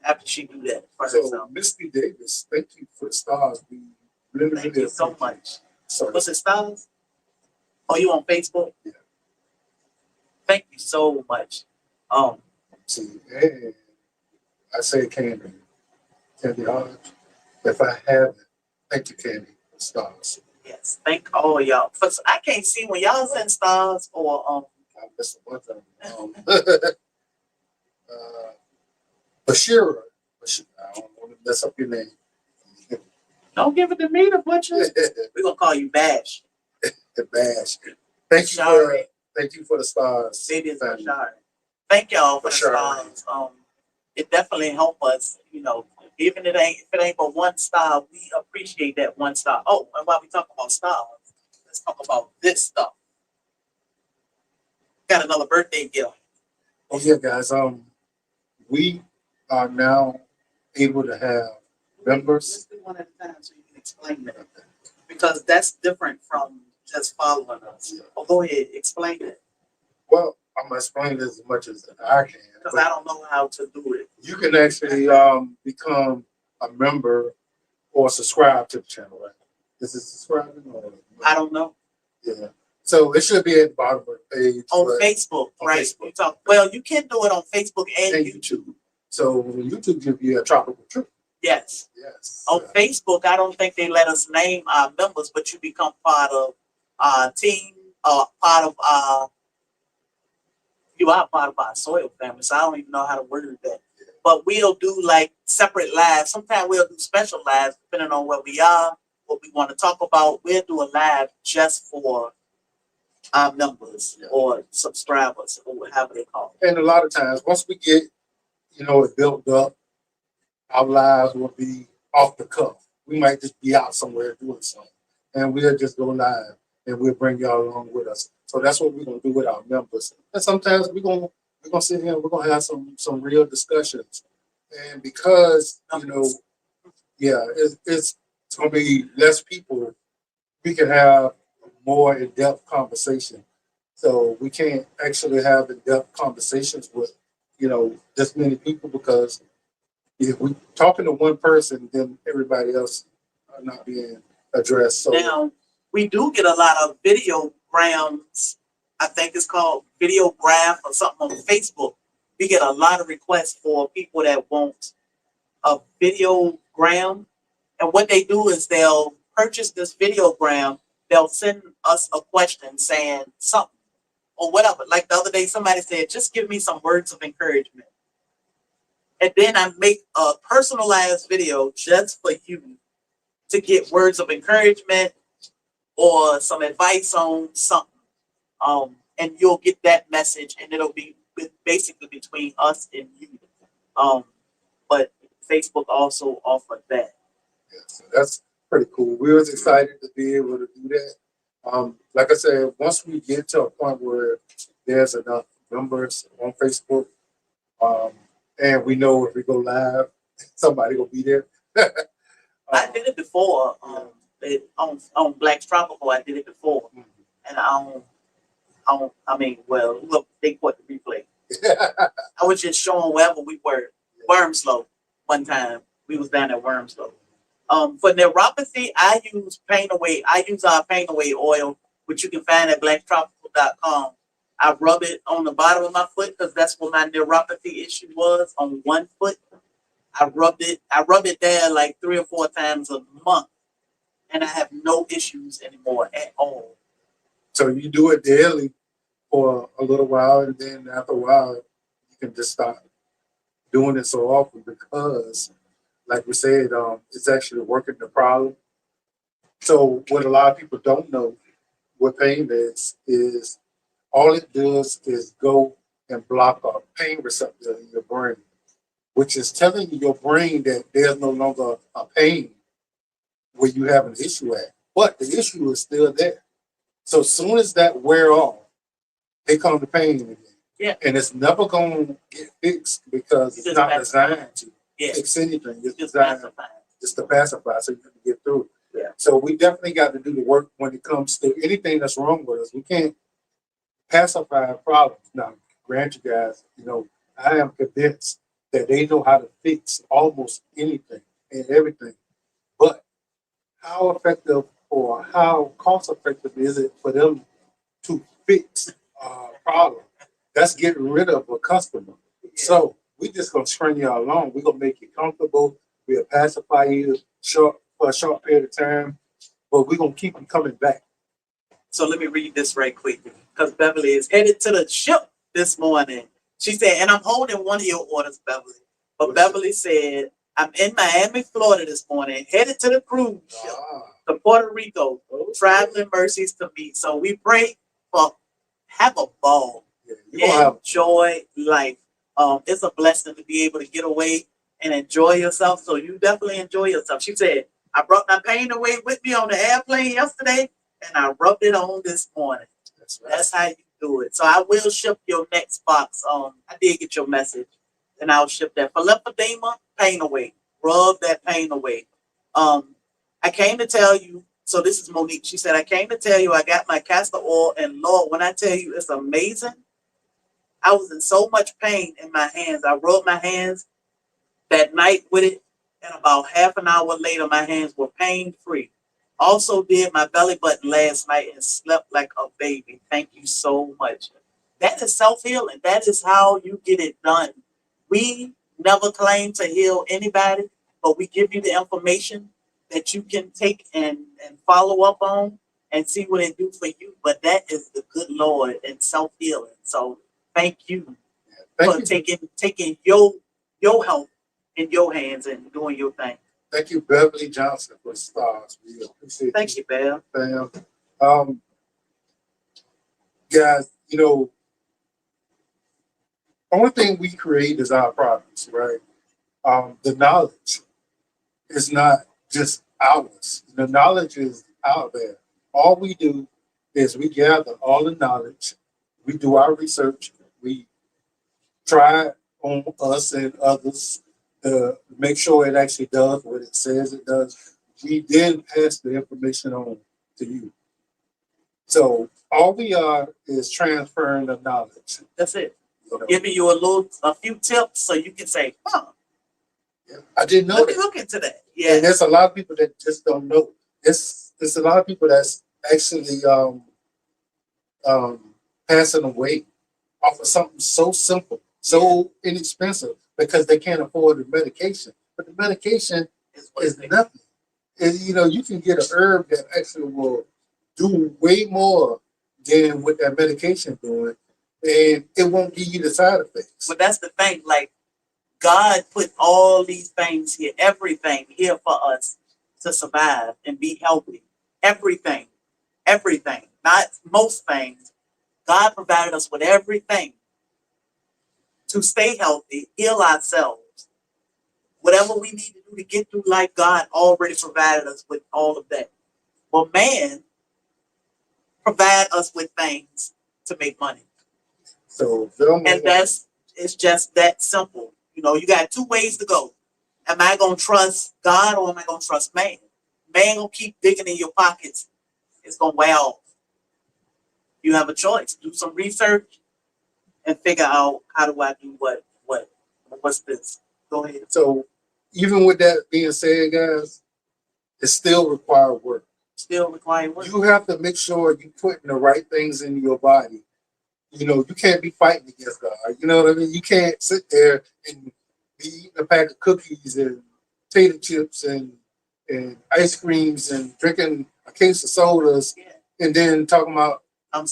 after she do that for herself. So, Misty Davis, thank you for the stars. We really, Thank really you so appreciate much. it. So, What's it, Stars? Oh, you on Facebook? Yeah. Thank you so much. see, and I say Candy Hodge. If I haven't, thank you, Candy, for the stars. Yes, thank all of y'all. I can't see when y'all send stars or I missed a bunch of them. Bashira. I don't want to mess up your name. don't give it to me, the butcher. We're gonna call you Bash. The bash. Thank you for the stars. It is family. Bashar. Thank y'all for the Bashar. stars. It definitely help us, even if it ain't but one star, we appreciate that one star. Oh, and while we talk about stars, let's talk about this stuff. Got another birthday gift. Oh yeah, guys. We are now able to have members. Let's do one at a time so you can explain that. Because that's different from just following us. Oh, go ahead, explain it. Well, I'm gonna explain it as much as I can. Because I don't know how to do it. You can actually become a member or subscribe to the channel, right? Is it subscribing or? I don't know. Yeah. So it should be at the bottom of the page. On Facebook, on right? Facebook. You can do it on Facebook and YouTube. So YouTube gives you a tropical trip. Yes. Yes. On Facebook, I don't think they let us name our members, but you become part of our team, you are part of our soil family. So I don't even know how to word that. but we'll do like separate lives. Sometimes we'll do special lives depending on where we are, what we want to talk about. We'll do a live just for our members or subscribers or whatever they call it. And a lot of times, once we get, it built up, our lives will be off the cuff. We might just be out somewhere doing something, and we'll just go live, and we'll bring y'all along with us. So that's what we're gonna do with our members. And sometimes we're gonna sit here and we're gonna have some real discussions. And because it's gonna be less people, we can have more in-depth conversation. So we can't actually have in-depth conversations with this many people, because if we talking to one person, then everybody else are not being addressed. So now we do get a lot of videograms. I think it's called videograph or something on Facebook. We get a lot of requests for people that want a videogram. And what they do is they'll purchase this videogram. They'll send us a question saying something or whatever. Like the other day, somebody said, just give me some words of encouragement. And then I make a personalized video just for you to get words of encouragement or some advice on something. And you'll get that message, and it'll be basically between us and you. But Facebook also offered that. Yeah, so that's pretty cool. We was excited to be able to do that. Like I said, once we get to a point where there's enough members on Facebook, and we know if we go live, somebody will be there. I did it before. On Black's Tropical, I did it before. And look, they put the replay. I was just showing wherever we were. Wormslow one time. We was down at Wormslow. For neuropathy, I use Pain Away. I use our Pain Away oil, which you can find at blacktropical.com. I rub it on the bottom of my foot because that's where my neuropathy issue was, on one foot. I rub it there like 3 or 4 times a month, and I have no issues anymore at all. So you do it daily for a little while, and then after a while, you can just stop doing it so often, because, like we said, it's actually working the problem. So what a lot of people don't know what pain is all it does is go and block a pain receptor in your brain, which is telling your brain that there's no longer a pain where you have an issue at, but the issue is still there. So as soon as that wear off, they come to pain again. Yeah. And it's never going to get fixed because it's not designed to fix anything. It's designed just to pacify so you can get through it. Yeah. So we definitely got to do the work when it comes to anything that's wrong with us. We can't pacify problems. Now, grant you guys, I am convinced that they know how to fix almost anything and everything. But how effective or how cost effective is it for them to fix a problem? That's getting rid of a customer. So we just gonna string y'all along. We're gonna make you comfortable. We'll pacify you for a short period of time, but we're gonna keep you coming back. So let me read this right quick, because Beverly is headed to the ship this morning. She said, and I'm holding one of your orders, Beverly. But Beverly said, I'm in Miami, Florida this morning, headed to the cruise ship to Puerto Rico, traveling mercies to me. So we pray for have a ball. Enjoy life. It's a blessing to be able to get away and enjoy yourself. So you definitely enjoy yourself. She said, I brought my pain away with me on the airplane yesterday, and I rubbed it on this morning. That's right. That's how you do it. So I will ship your next box. I did get your message, and I'll ship that. For lymphedema, pain away. Rub that pain away. I came to tell you, so this is Monique. She said, I came to tell you I got my castor oil, and Lord, when I tell you it's amazing, I was in so much pain in my hands. I rubbed my hands that night with it, and about half an hour later, my hands were pain-free. Also did my belly button last night and slept like a baby. Thank you so much. That is self-healing. That is how you get it done. We never claim to heal anybody, but we give you the information that you can take and follow up on and see what it do for you. But that is the good Lord and self-healing. So thank you for taking your your health in your hands and doing your thing. Thank you, Beverly Johnson, for stars. We appreciate Thank you, Bev. fam. Um, guys, you know, only thing we create is our products, right? The knowledge is not just ours. The knowledge is out there. All we do is we gather all the knowledge, we do our research, we try it on us and others to make sure it actually does what it says it does. We then pass the information on to you. So all we are is transferring the knowledge. That's it. You know? Giving you a few tips so you can say, huh, I didn't know let me that. look into that. And Yeah. there's a lot of people that just don't know. It's a lot of people that's actually passing away off of something so simple, so inexpensive because they can't afford the medication. But the medication is nothing. And, you know, you can get an herb that actually will do way more than what that medication doing, and it won't give you the side effects. But that's the thing. Like, God put all these things here, everything here for us to survive and be healthy. Everything. Everything. Not most things. God provided us with everything to stay healthy, heal ourselves. Whatever we need to do to get through life, God already provided us with all of that. Well, man provide us with things to make money. So, And it's just that simple. You know, you got two ways to go. Am I going to trust God or am I going to trust man? Man going to keep digging in your pockets. It's going to wear off. You have a choice. Do some research and figure out how do I do what's this. Go ahead. So even with that being said, guys, it still requires work. Still require work. You have to make sure you're putting the right things in your body. You know, you can't be fighting against God. You know what I mean? You can't sit there and be eating a pack of cookies and potato chips and ice creams and drinking a case of sodas and then talking about,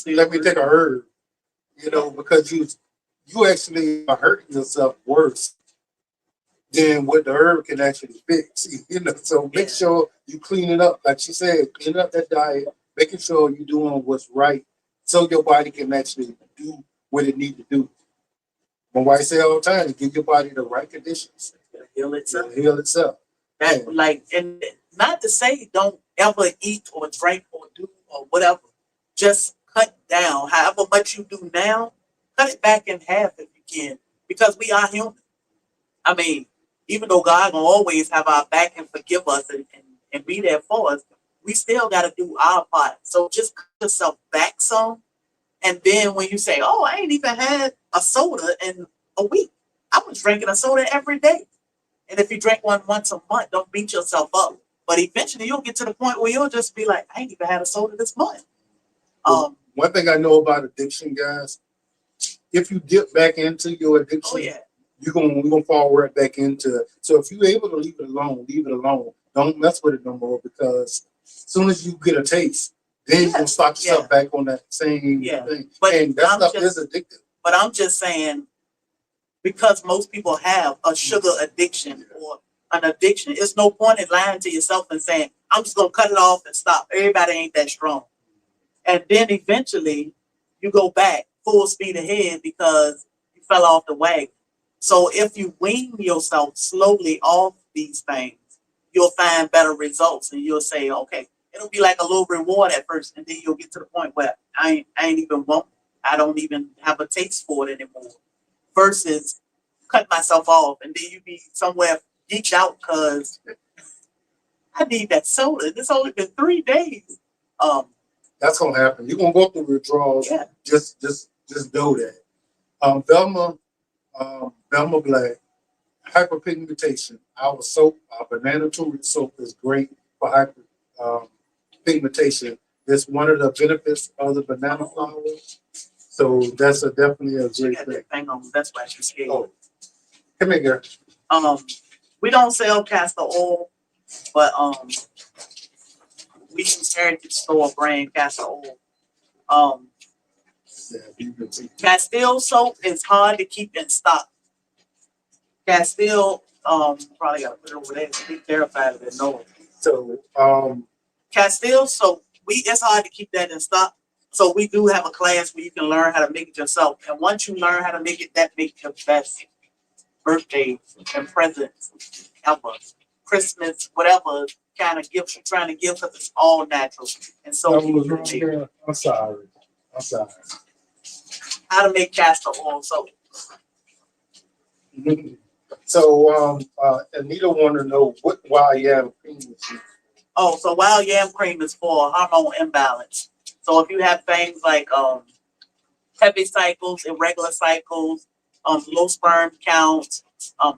let me take a herb. You know, because you actually are hurting yourself worse than what the herb can actually fix. You know, so make sure you clean it up. Like she said, clean up that diet, making sure you're doing what's right so your body can actually do what it needs to do. My wife say all the time, give your body the right conditions. Heal itself. Heal itself. That, like, and not to say don't ever eat or drink or do or whatever. Just cut down. However much you do now, cut it back in half if you can. Because we are human. I mean, even though God will always have our back and forgive us and be there for us, we still got to do our part. So just cut yourself back some. And then when you say, oh, I ain't even had a soda in a week. I was drinking a soda every day. And if you drink one once a month, don't beat yourself up. But eventually you'll get to the point where you'll just be like, I ain't even had a soda this month. One thing I know about addiction, guys, if you get back into your addiction, we're gonna fall right back into it. So if you're able to leave it alone, leave it alone. Don't mess with it no more because as soon as you get a taste, then you're gonna start yourself back on that same thing. But and that stuff is addictive. But I'm just saying, because most people have a sugar addiction or an addiction, it's no point in lying to yourself and saying, I'm just gonna cut it off and stop. Everybody ain't that strong. And then eventually you go back full speed ahead because you fell off the wagon. So if you wean yourself slowly off these things, you'll find better results and you'll say, okay, it'll be like a little reward at first, and then you'll get to the point where I ain't even want, I don't even have a taste for it anymore. Versus cut myself off and then you be somewhere geeked out because I need that soda. It's only been 3 days. That's gonna happen. You're gonna go through withdrawals. Yeah. Just know that. Velma Black, hyperpigmentation. Our soap, our banana turmeric soap is great for hyperpigmentation. It's one of the benefits of the banana flower. So that's definitely a great thing. Hang on, that's why she's scared. Oh, come here, girl. We don't sell castor oil, but we use Heritage Store brand castor oil. Castile soap is hard to keep in stock. Castile, probably gotta put it over there. Be terrified of it. No. So, Castile, so it's hard to keep that in stock. So we do have a class where you can learn how to make it yourself. And once you learn how to make it, that makes your best birthday and presents ever. Christmas, whatever kind of gifts you're trying to give, because it's all natural. And so I was wrong there. I'm sorry. I'm sorry. how to make castor oil. So So, Anita want to know what wild yam cream is used. so wild yam cream is for hormone imbalance. So if you have things like heavy cycles, irregular cycles, low sperm counts,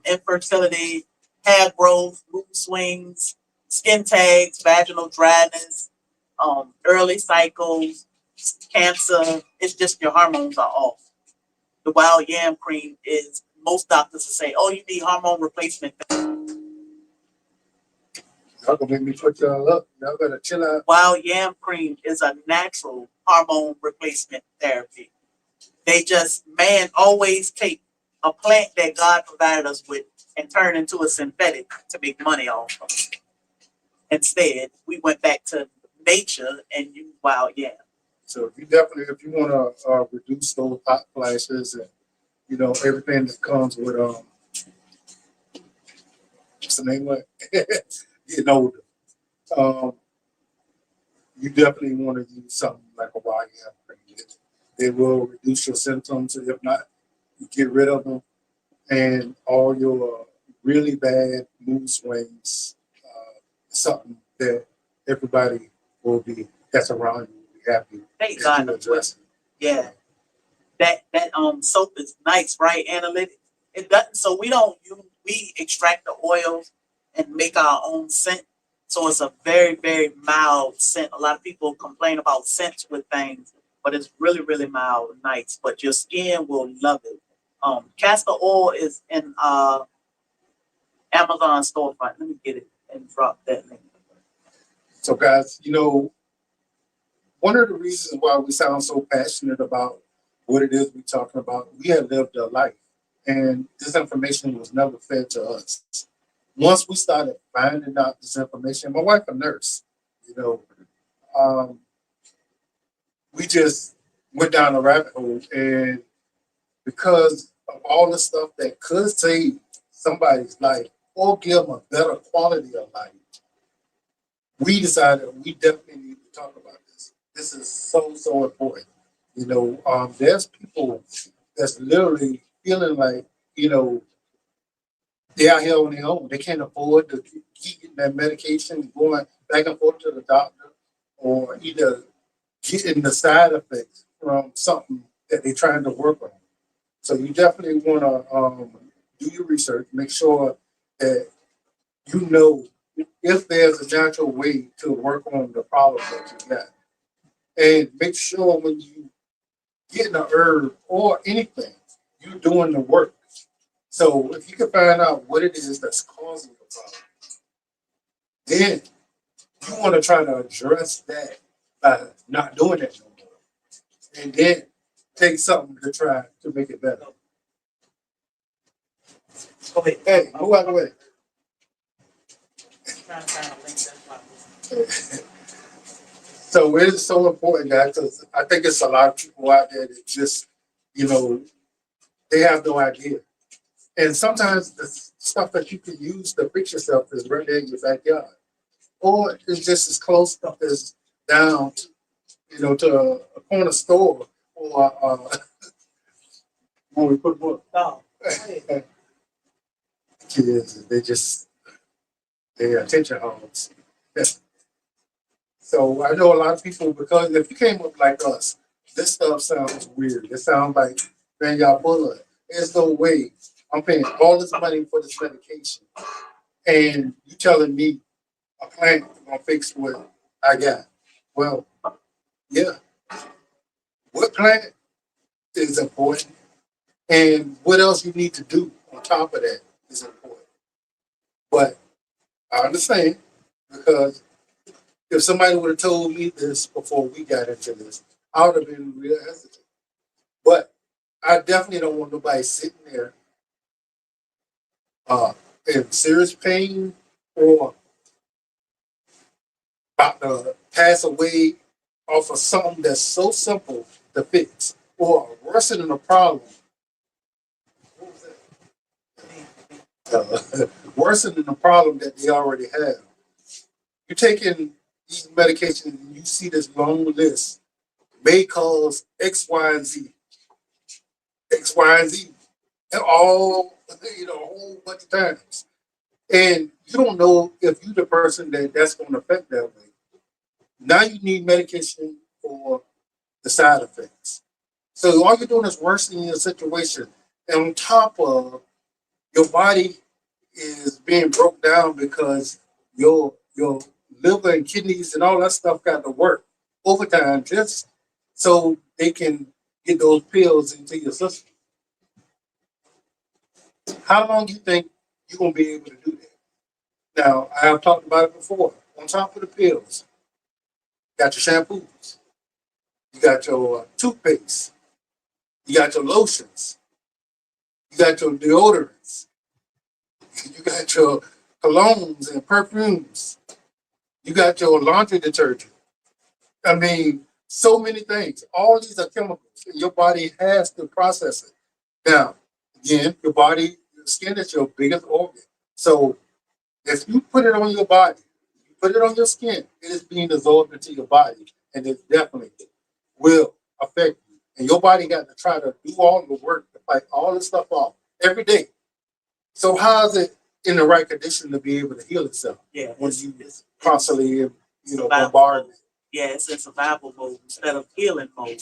infertility, hair growth, mood swings, skin tags, vaginal dryness, early cycles, cancer, it's just your hormones are off. The wild yam cream is, most doctors will say, oh, you need hormone replacement. Y'all gonna make me put y'all up. Y'all better chill out. Wild yam cream is a natural hormone replacement therapy. They just, man, always take a plant that God provided us with and turn into a synthetic to make money off of. Instead, we went back to nature and used wild yam. So if you want to reduce those hot flashes and everything that comes with what's the name of it? Getting older. You definitely want to use something like a wild yam cream. It will reduce your symptoms, if not, you get rid of them, and all your really bad mood swings. Something that everybody that's around you will be happy Thank that God. you address it. Yeah. That soap is nice, right? Analytic. It doesn't. So we extract the oils and make our own scent. So it's a very, very mild scent. A lot of people complain about scents with things, but it's really, really mild and nice. But your skin will love it. Castor oil is in Amazon storefront. Let me get it and drop that link. So guys, one of the reasons why we sound so passionate about what it is we're talking about, we have lived a life, and this information was never fed to us. Once we started finding out this information, my wife a nurse, we just went down a rabbit hole, and because of all the stuff that could save somebody's life or give them a better quality of life, we decided we definitely need to talk about this. This is so important. There's people that's literally feeling like, they're out here on their own. They can't afford to keep getting that medication, going back and forth to the doctor, or either getting the side effects from something that they're trying to work on. So you definitely want to do your research, make sure that if there's a natural way to work on the problem that you got. And make sure when you get an herb or anything, you're doing the work. So if you can find out what it is that's causing the problem, then you want to try to address that by not doing that no more. And then take something to try to make it better. Go ahead. Hey, move out of the way. Trying to find a link. That's why. So it is so important, guys, because I think it's a lot of people out there that just, they have no idea. And sometimes the stuff that you can use to fix yourself is right there in your backyard. Or it's just as close up as down, to a corner store or when we put book. No. Kids, they're attention hogs. So I know a lot of people, because if you came up like us, this stuff sounds weird. It sounds like, man, y'all full of it. There's no way I'm paying all this money for this medication, and you telling me a plant gonna fix what I got. Well, yeah. What plant is important, and what else you need to do on top of that is important. But I understand, because if somebody would have told me this before we got into this, I would have been real hesitant. But I definitely don't want nobody sitting there in serious pain or about to pass away off of something that's so simple to fix or worsening a problem, what was that? Worsening the problem that they already have. You're taking these medications and you see this long list may cause X, Y, and Z, X, Y, and Z, and all, a whole bunch of times. And you don't know if you're the person that's going to affect that way. Now you need medication for the side effects. So all you're doing is worsening your situation. And on top of your body is being broke down because your liver and kidneys and all that stuff got to work overtime just so they can get those pills into your system. How long do you think you're gonna be able to do that? Now, I have talked about it before. On top of the pills, you got your shampoos, you got your toothpaste, you got your lotions, you got your deodorants, you got your colognes and perfumes, you got your laundry detergent. I mean, so many things. All these are chemicals, and your body has to process it. Now, again, your skin is your biggest organ. So if you put it on your body, you put it on your skin, it is being absorbed into your body, and it definitely will affect you. And your body got to try to do all the work to fight all this stuff off every day. So how is it in the right condition to be able to heal itself? Yeah, when you constantly, survival bombard mode. Yeah, it's in survival mode instead of healing mode.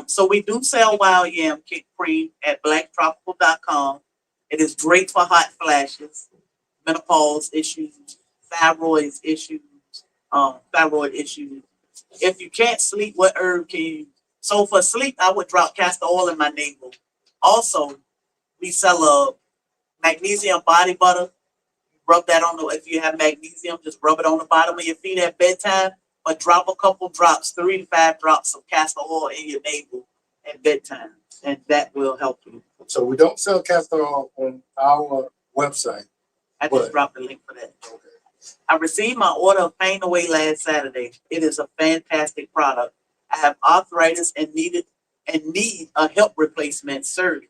So we do sell wild yam kick cream at blacktropical.com. It is great for hot flashes, menopause issues, thyroid issues. If you can't sleep, what herb can you? So for sleep, I would drop castor oil in my navel. Also, we sell a magnesium body butter. Rub that on the, if you have magnesium, just rub it on the bottom of your feet at bedtime, but drop a couple drops, 3 to 5 drops of castor oil in your navel at bedtime, and that will help you. So we don't sell castor oil on our website. I just dropped the link for that. Okay. I received my order of Pain Away last Saturday. It is a fantastic product. I have arthritis and need a hip replacement surgery.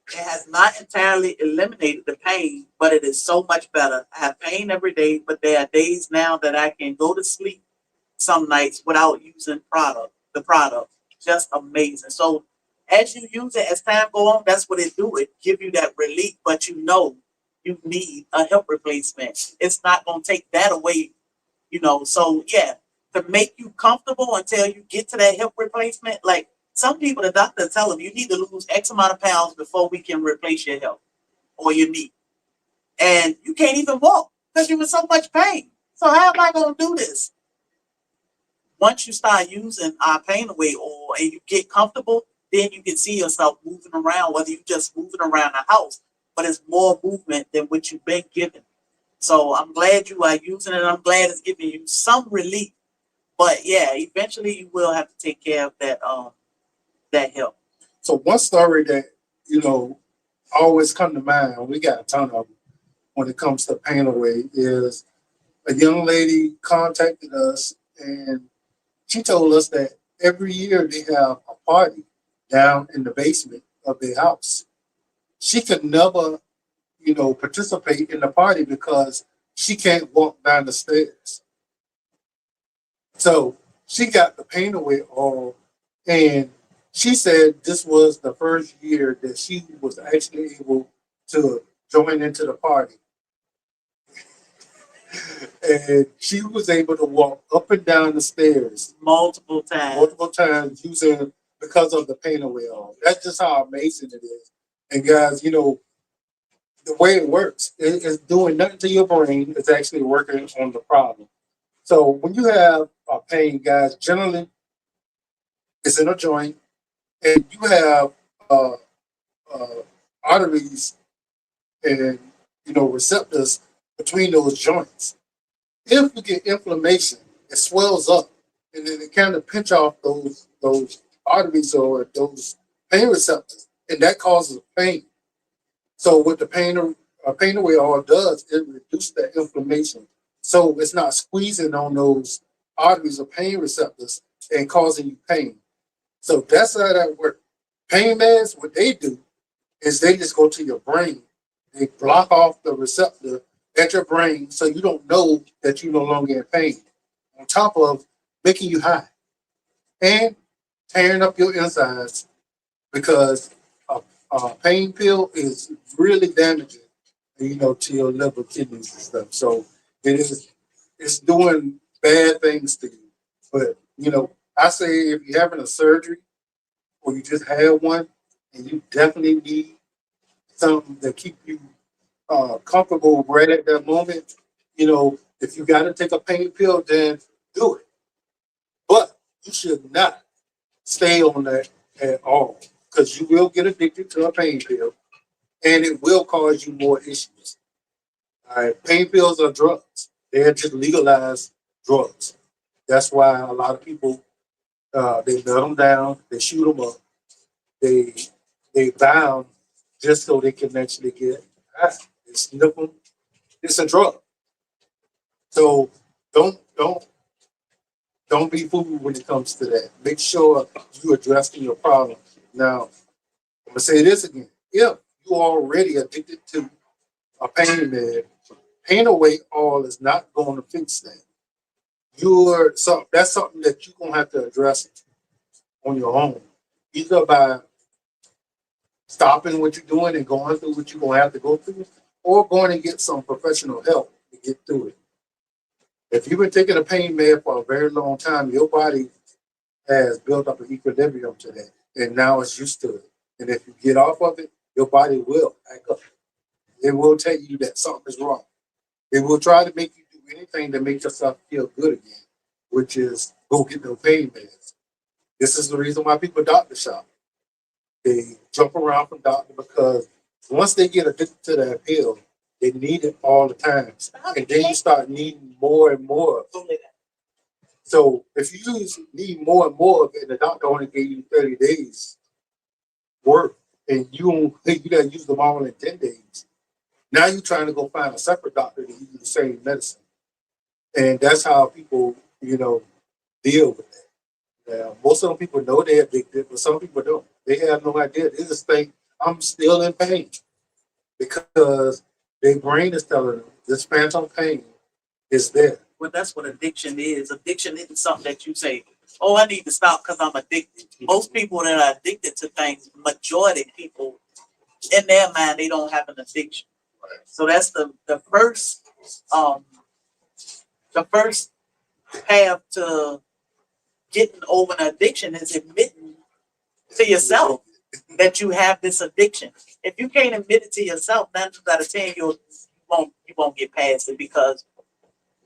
It has not entirely eliminated the pain, but it is so much better. I have pain every day, but there are days now that I can go to sleep some nights without using the product. Just amazing. So as you use it, as time go on, that's what it do. It give you that relief, but you need a hip replacement. It's not going to take that away, So yeah, to make you comfortable until you get to that hip replacement, like some people, the doctor tell them you need to lose X amount of pounds before we can replace your hip or your knee. And you can't even walk because you're in so much pain. So how am I going to do this? Once you start using our pain away oil and you get comfortable, then you can see yourself moving around, whether you're just moving around the house, but it's more movement than what you've been given. So I'm glad you are using it. I'm glad it's giving you some relief. But yeah, eventually you will have to take care of that help. So one story that, always come to mind, we got a ton of them when it comes to pain away, is a young lady contacted us and she told us that every year they have a party down in the basement of their house. She could never, participate in the party because she can't walk down the stairs. So she got the pain away all, and she said this was the first year that she was actually able to join into the party. And she was able to walk up and down the stairs multiple times using because of the pain away all. That's just how amazing it is. And guys, the way it works, it's doing nothing to your brain. It's actually working on the problem. So when you have pain, guys, generally it's in a joint, and you have uh, uh, arteries and receptors between those joints. If you get inflammation, it swells up, and then it kind of pinch off those arteries or those pain receptors, and that causes pain. So what the pain away oil does, it reduces that inflammation. So it's not squeezing on those arteries or pain receptors and causing you pain. So that's how that works. Pain meds, what they do is they just go to your brain. They block off the receptor at your brain so you don't know that you're no longer in pain. On top of making you high and tearing up your insides because a pain pill is really damaging, to your liver, kidneys, and stuff. So it's doing bad things to you. But I say if you're having a surgery or you just had one, and you definitely need something to keep you comfortable right at that moment. If you got to take a pain pill, then do it. But you should not stay on that at all because you will get addicted to a pain pill and it will cause you more issues. All right, pain pills are drugs. They're just legalized drugs. That's why a lot of people they let them down, they shoot them up, they bound just so they can actually get high. They sniff them. It's a drug. So don't be fooled when it comes to that. Make sure you addressing your problem. Now, I'm gonna say this again. If you are already addicted to a pain med, pain away all is not going to fix that. That's something that you're gonna have to address on your own. Either by stopping what you're doing and going through what you're gonna have to go through, or going and get some professional help to get through it. If you've been taking a pain med for a very long time, your body has built up an equilibrium to that, and now it's used to it. And if you get off of it, your body will act up. It will tell you that something is wrong. It will try to make you do anything to make yourself feel good again, which is go get no pain meds. This is the reason why people doctor shop. They jump around from doctor because once they get addicted to that pill, they need it all the time. And then you start needing more and more of it. So if you need more and more of it, and the doctor only gave you 30 days work, and you gotta use them all in 10 days. Now you're trying to go find a separate doctor to use the same medicine. And that's how people, deal with that. Now, most of them people know they're addicted, but some people don't. They have no idea. They just think I'm still in pain because their brain is telling them this phantom pain is there. Well, that's what addiction is. Addiction isn't something that you say, "Oh, I need to stop because I'm addicted." Most people that are addicted to things, majority of people, in their mind, they don't have an addiction. So that's the first path to getting over an addiction is admitting to yourself that you have this addiction. If you can't admit it to yourself, 9 times out of 10 you won't get past it because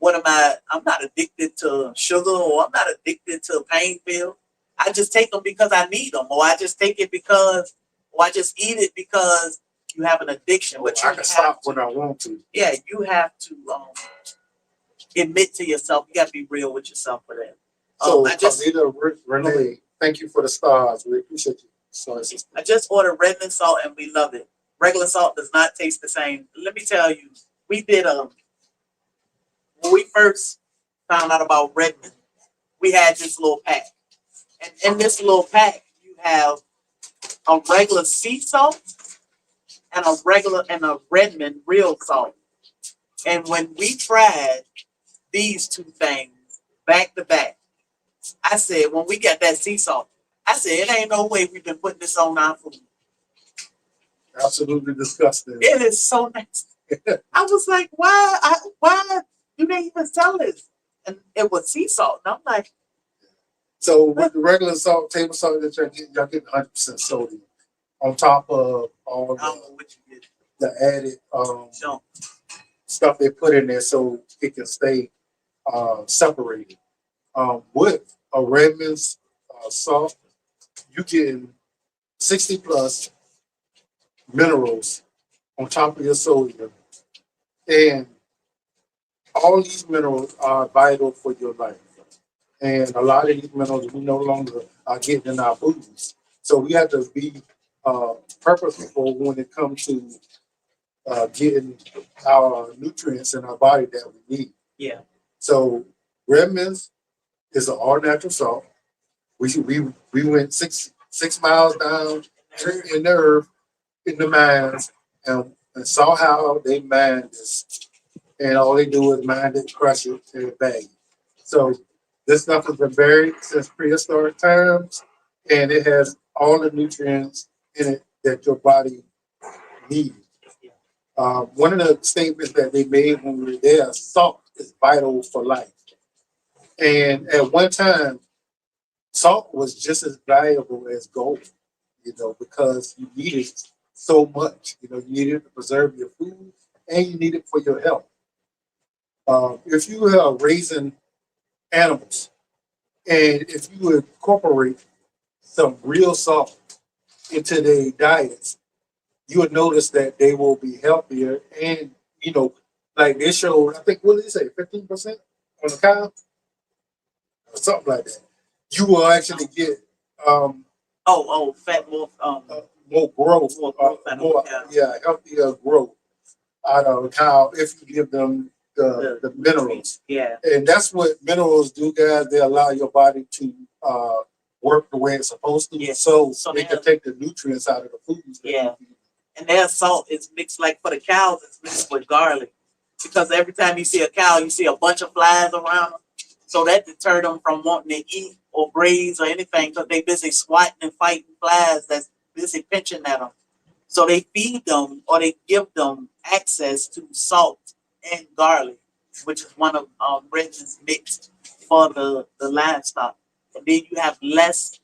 I'm not addicted to sugar or I'm not addicted to pain pills. I just take them because I need them, or I just take it because, or I just eat it because you have an addiction. But I can stop when I want to. Yeah, you have to admit to yourself. You got to be real with yourself for that. So, Renee, thank you for the stars. We appreciate you. I just ordered Redmond salt and we love it. Regular salt does not taste the same. Let me tell you, we did when we first found out about Redmond, we had this little pack. And in this little pack, you have a regular sea salt and a Redmond real salt. And when we tried these two things back to back, I said, when we got that sea salt, I said, it ain't no way we've been putting this on our food. Absolutely disgusting. It is so nasty. I was like, why do they even sell this? And it was sea salt. And I'm like, so with the regular salt, table salt that y'all getting 100% sodium on top of all the added stuff they put in there so it can stay separated. With a Redmond's salt, you getting 60 plus minerals on top of your sodium, and all these minerals are vital for your life. And a lot of these minerals we no longer are getting in our foods, so we have to be purposeful when it comes to getting our nutrients in our body that we need. Yeah. So Redmond's is an all natural salt. We went six miles down in the earth in the mines and saw how they mine this, and all they do is mine it, crush it, and bag. So this stuff has been buried since prehistoric times, and it has all the nutrients in it that your body needs. One of the statements that they made when we were there, salt is vital for life. And at one time, salt was just as valuable as gold, because you needed so much. You needed it to preserve your food and you need it for your health. If you are raising animals and if you incorporate some real salt into their diets, you would notice that they will be healthier and, like they showed, I think, what did they say, 15% on the cow? Or something like that. You will actually get fat more more growth, more healthier growth out of a cow if you give them the minerals. Yeah. And that's what minerals do, guys. They allow your body to work the way it's supposed to. Yeah. So they can take the nutrients out of the foods. Yeah. And their salt is mixed, like for the cows, it's mixed with garlic. Because every time you see a cow, you see a bunch of flies around them. So that deter them from wanting to eat or graze or anything because they busy swatting and fighting flies that's busy pinching at them. So they feed them or they give them access to salt and garlic, which is one of Brendan's mixed for the livestock. And then you have less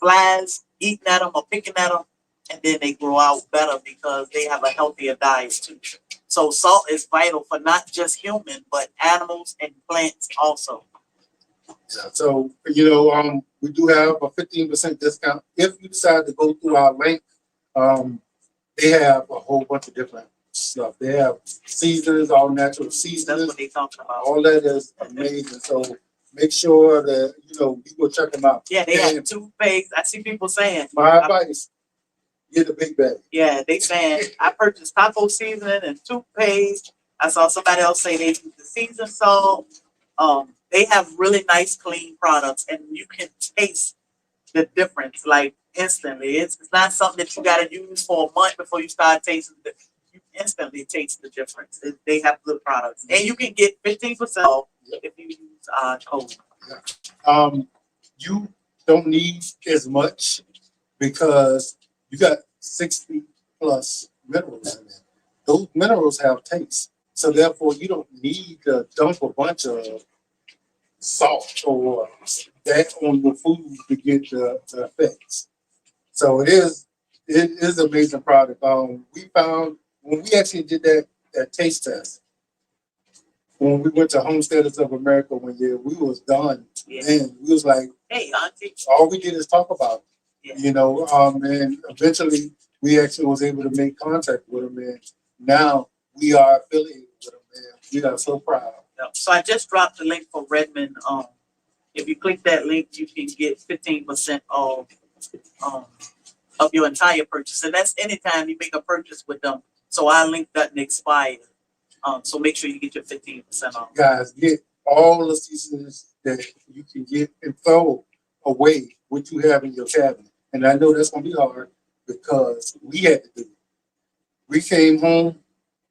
flies eating at them or picking at them, and then they grow out better because they have a healthier diet too. So salt is vital for not just human, but animals and plants also. Yeah, so, we do have a 15% discount. If you decide to go through our link, they have a whole bunch of different stuff. They have seasonings, all natural That's seasonings. what they talking about. All that is amazing. So make sure that, you go check them out. Yeah, they have toothpaste. I see people saying, My advice, get a big bag. yeah, they saying, I purchased taco seasoning and toothpaste. I saw somebody else say they use the seasoned salt. They have really nice, clean products, and you can taste the difference like instantly. It's not something that you got to use for a month before you start tasting it. You instantly taste the difference. They have good products, and you can get 15% off if you use code. Yeah. You don't need as much because you got 60 plus minerals in there. Those minerals have taste, so therefore you don't need to dump a bunch of salt or that on your food to get the effects. So it is an amazing product. We found when we actually did that taste test, when we went to Homesteaders of America one year, we was done. Yeah. And we was like, hey, auntie, all we did is talk about it. Yeah. And eventually we actually was able to make contact with them, and now we are affiliated with them, and we are so proud. So I just dropped the link for Redmond. If you click that link, you can get 15% off of your entire purchase, and that's anytime you make a purchase with them. So our link doesn't expire. So make sure you get your 15% off. Guys, get all the seasonings that you can get and throw away what you have in your cabinet. And I know that's gonna be hard because we had to do it. We came home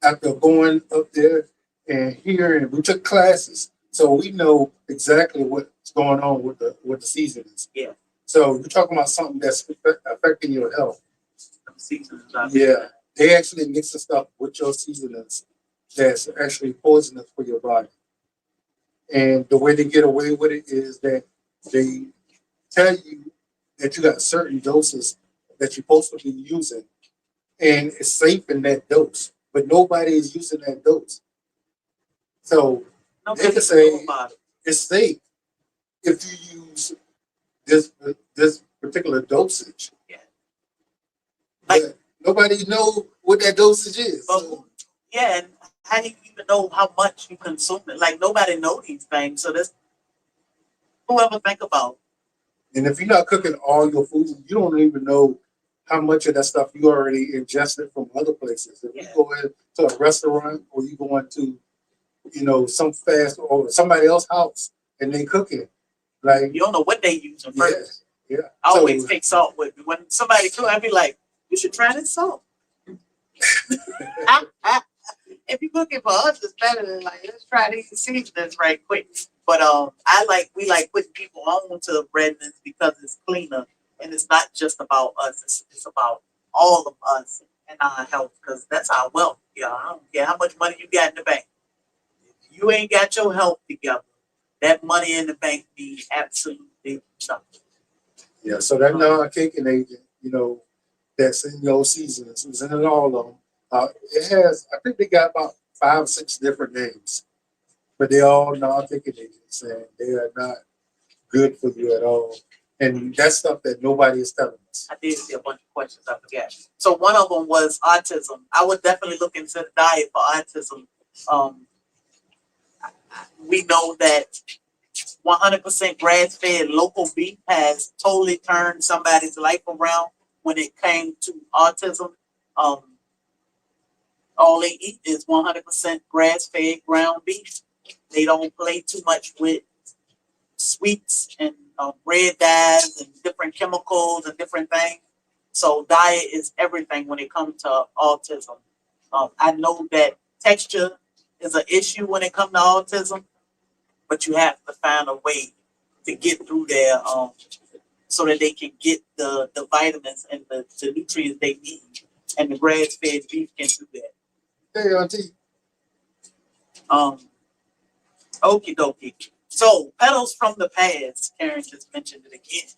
after going up there and here, and we took classes, so we know exactly what's going on with the seasonings. Yeah. So you're talking about something that's affecting your health. Seasonings. Yeah, they actually mix the stuff with your seasonings that's actually poisonous for your body. And the way they get away with it is that they tell you that you got certain doses that you're supposed to be using, and it's safe in that dose, but nobody is using that dose. So they can say it's safe if you use this particular dosage. Yeah. But nobody know what that dosage is. So. Yeah, and how do you even know how much you consume it? Like nobody know these things. So this whoever think about. And if you're not cooking all your food, you don't even know how much of that stuff you already ingested from other places. If you go into a restaurant or you go into, some fast or somebody else's house and they cooking, like You don't know what they use first. yeah. I always take salt with me. When somebody cook, I'd be like, you should try this salt. If you're cooking for us, it's better than like, let's try these seasonings right quick. But we like putting people on to redness because it's cleaner and it's not just about us. It's about all of us and our health because that's our wealth. Yeah, I don't care how much money you got in the bank. If you ain't got your health together, that money in the bank means absolutely nothing. Yeah, so that non-caking agent, that's in those seasons, it's in all of them. It has, I think they got about 5 or 6 different names, but they're all non-caking agents, and they are not good for you at all. And that's stuff that nobody is telling us. I did see a bunch of questions I forgot. So one of them was autism. I would definitely look into the diet for autism. We know that 100% grass-fed local beef has totally turned somebody's life around when it came to autism. All they eat is 100% grass-fed ground beef. They don't play too much with sweets and red dyes and different chemicals and different things. So diet is everything when it comes to autism. I know that texture is an issue when it comes to autism, but you have to find a way to get through there so that they can get the vitamins and the nutrients they need. And the grass-fed beef can do that. Hey, Auntie. Okie dokie. So, Petals from the Past, Karen just mentioned it again.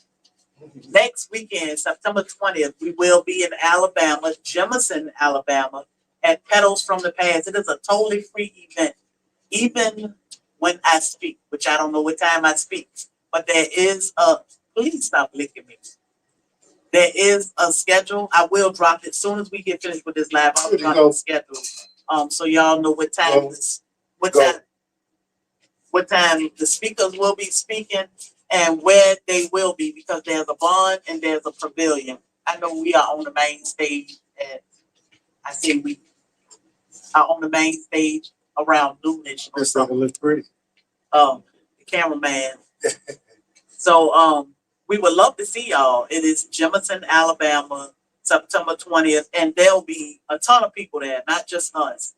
Next weekend, September 20th, we will be in Alabama, Jemison, Alabama, at Petals from the Past. It is a totally free event, even when I speak, which I don't know what time I speak, but there is please stop licking me. There is a schedule. I will drop it as soon as we get finished with this live. I'll drop the schedule. So y'all know what time what time the speakers will be speaking and where they will be, because there's a barn and there's a pavilion. I know we are on the main stage we are on the main stage around noonish or something. Look pretty. The cameraman. So we would love to see y'all. It is Jemison, Alabama, September 20th, and there'll be a ton of people there, not just us.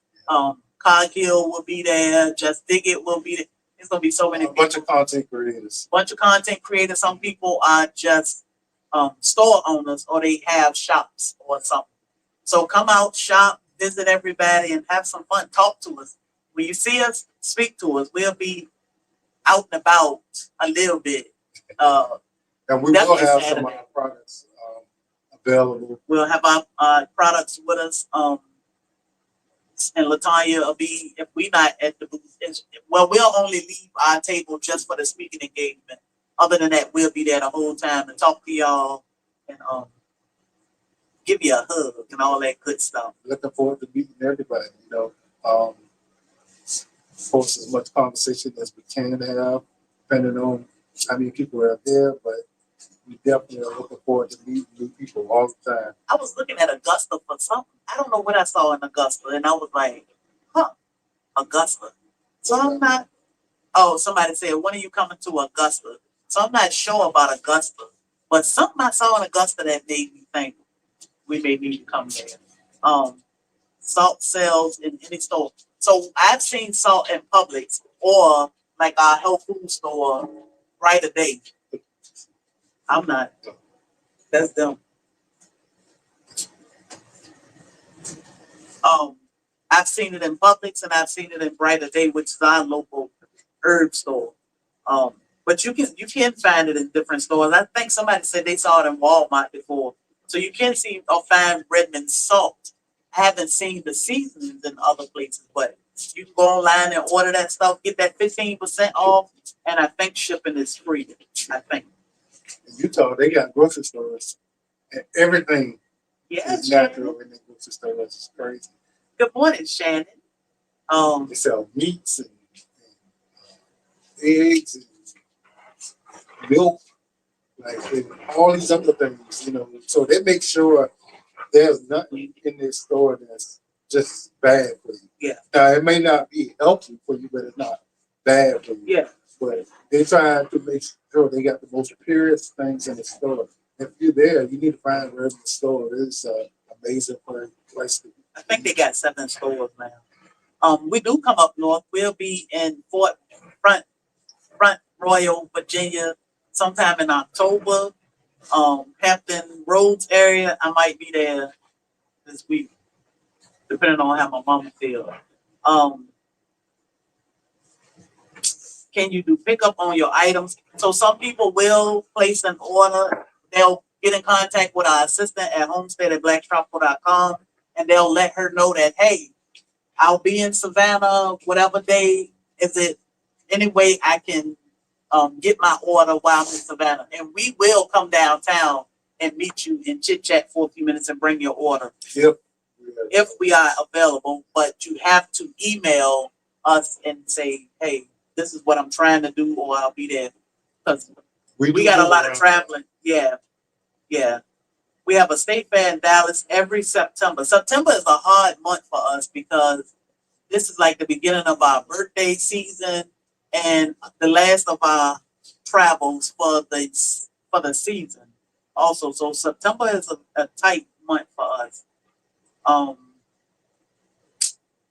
Cargill will be there, Just Dig It will be there. There's gonna be so many people. Bunch of content creators. Some people are just store owners or they have shops or something. So come out, shop, visit everybody, and have some fun. Talk to us. When you see us, speak to us. We'll be out and about a little bit. And we will have some of our products available. We'll have our products with us. And Latanya will be, if we're not at the booth, we'll only leave our table just for the speaking engagement. Other than that, we'll be there the whole time to talk to y'all and give you a hug and all that good stuff. Looking forward to meeting everybody, force as much conversation as we can have, depending on how many people are there, but we definitely are looking forward to meeting new people all the time. I was looking at Augusta for something. I don't know what I saw in Augusta, and I was like, Augusta. So I'm not, somebody said, when are you coming to Augusta? So I'm not sure about Augusta, but something I saw in Augusta that made me think we may need to come there. Salt sales in any store. So I've seen salt in Publix or like our health food store, Right a Day. I'm not. That's them. I've seen it in Publix and I've seen it in Brighter Day, which is our local herb store. But you can find it in different stores. I think somebody said they saw it in Walmart before. So you can see or find Redmond salt. I haven't seen the seasonings in other places, but you can go online and order that stuff, get that 15% off, and I think shipping is free. I think. In Utah, they got grocery stores and everything is natural in the grocery stores. It's crazy. Good morning, Shannon. They sell meats and eggs and milk. like and all these other things, So they make sure there's nothing in this store that's just bad for you. Yeah. Now, it may not be healthy for you, but it's not bad for you. Yeah. But they try to make sure they got the most purest things in the store. If you're there, you need to find wherever the store is. Amazing place to be. I think they got 7 stores now. We do come up north. We'll be in Front Royal, Virginia, sometime in October. Hampton Roads area, I might be there this week, depending on how my mama feels. Can you do pickup on your items? So some people will place an order. They'll get in contact with our assistant at homestead@blacktropical.com, and they'll let her know that, hey, I'll be in Savannah, whatever day. Is it any way I can get my order while I'm in Savannah? And we will come downtown and meet you and chit chat for a few minutes and bring your order. Yep. If we are available, but you have to email us and say, hey, this is what I'm trying to do, or I'll be there. Because we got a lot of traveling. Yeah. We have a state fair in Dallas every September. September is a hard month for us because this is like the beginning of our birthday season and the last of our travels for the season. Also, so September is a tight month for us.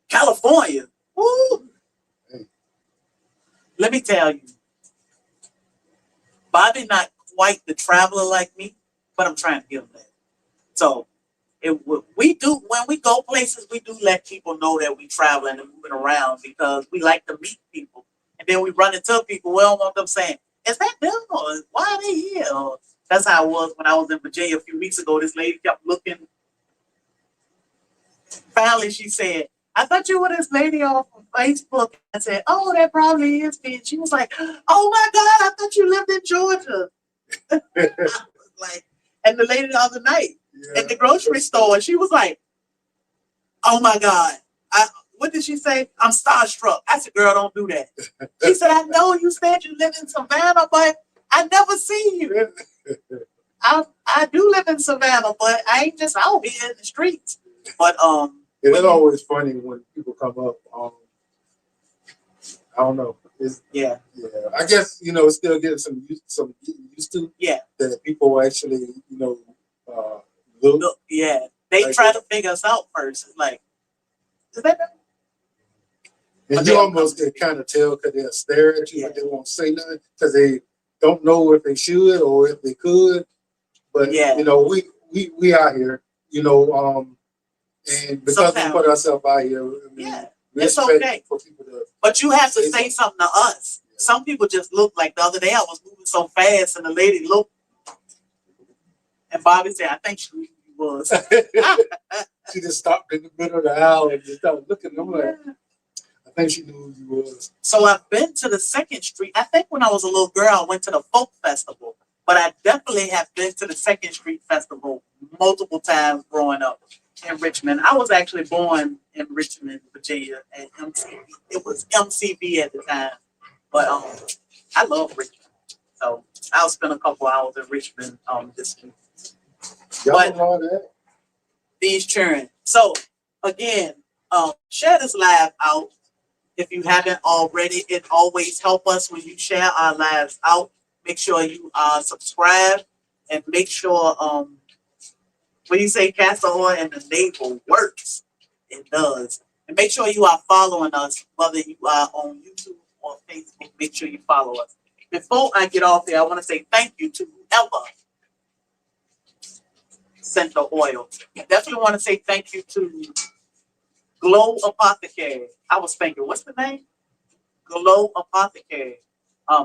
California, woo! Let me tell you, Bobby not quite the traveler like me, but I'm trying to get him there. So we do, when we go places, we do let people know that we traveling and moving around because we like to meet people. And then we run into people, we don't want them saying, is that them or why are they here? Or, that's how it was when I was in Virginia a few weeks ago. This lady kept looking. Finally, she said, I thought you were this lady off of Facebook. I said, oh, that probably is me. And she was like, oh my God, I thought you lived in Georgia. I was like, and the lady the other night at the grocery store, she was like, oh my God. What did she say? I'm starstruck. I said, girl, don't do that. She said, I know you said you live in Savannah, but I never see you. I do live in Savannah, but I ain't just out here in the streets. But it's always funny when people come up. I don't know. Yeah. I guess it's still getting some getting used to. Yeah. That people actually look. Yeah. They like try to figure us out first. It's like, is that them? And you almost can kind of tell because they'll stare at you, but they won't say nothing because they don't know if they should or if they could. But we out here, and because we put ourselves out here, it's okay for people to. But you have to say something to us. Yeah. Some people just look like the other day I was moving so fast, and the lady looked, and Bobby said, "I think she knew you was." She just stopped in the middle of the aisle and just started looking. I'm like, I think she knew who you was. So I've been to the 2nd Street. I think when I was a little girl, I went to the folk festival. But I definitely have been to the 2nd Street Festival multiple times growing up in Richmond. I was actually born in Richmond, Virginia, at MCV. It was MCV at the time. But I love Richmond. So I'll spend a couple hours in Richmond this week. But these children. So again, share this live out. If you haven't already, it always helps us when you share our lives out. Make sure you subscribe and make sure when you say castor oil and the label works, it does. And make sure you are following us, whether you are on YouTube or Facebook. Make sure you follow us. Before I get off here, I want to say thank you to whoever sent the oil. I definitely want to say thank you to Glow Apothecary. I was thinking, what's the name? Glow Apothecary.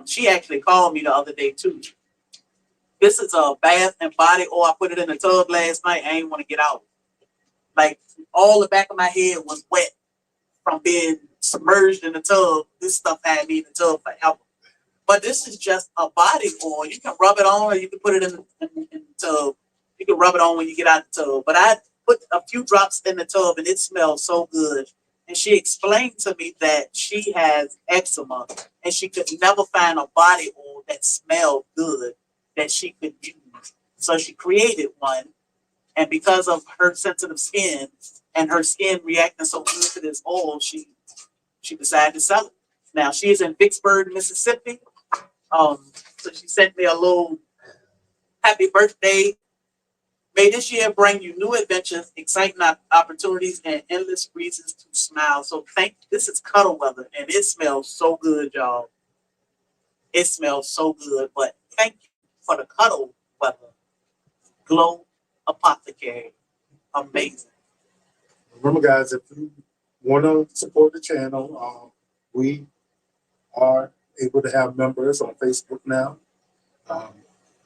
She actually called me the other day too. This is a bath and body oil. I put it in the tub last night. I ain't want to get out. Like all the back of my head was wet from being submerged in the tub. This stuff had me in the tub forever. But this is just a body oil. You can rub it on or you can put it in the tub. You can rub it on when you get out the tub. But I put a few drops in the tub and it smells so good. And she explained to me that she has eczema and she could never find a body oil that smelled good that she could use. So she created one, and because of her sensitive skin and her skin reacting so good to this oil, she decided to sell it. Now she is in Vicksburg, Mississippi. So she sent me a little happy birthday. May this year bring you new adventures, exciting opportunities, and endless reasons to smile. So this is cuddle weather, and it smells so good, y'all. It smells so good, but thank you for the cuddle weather. Glow Apothecary. Amazing. Remember, guys, if you want to support the channel, we are able to have members on Facebook now.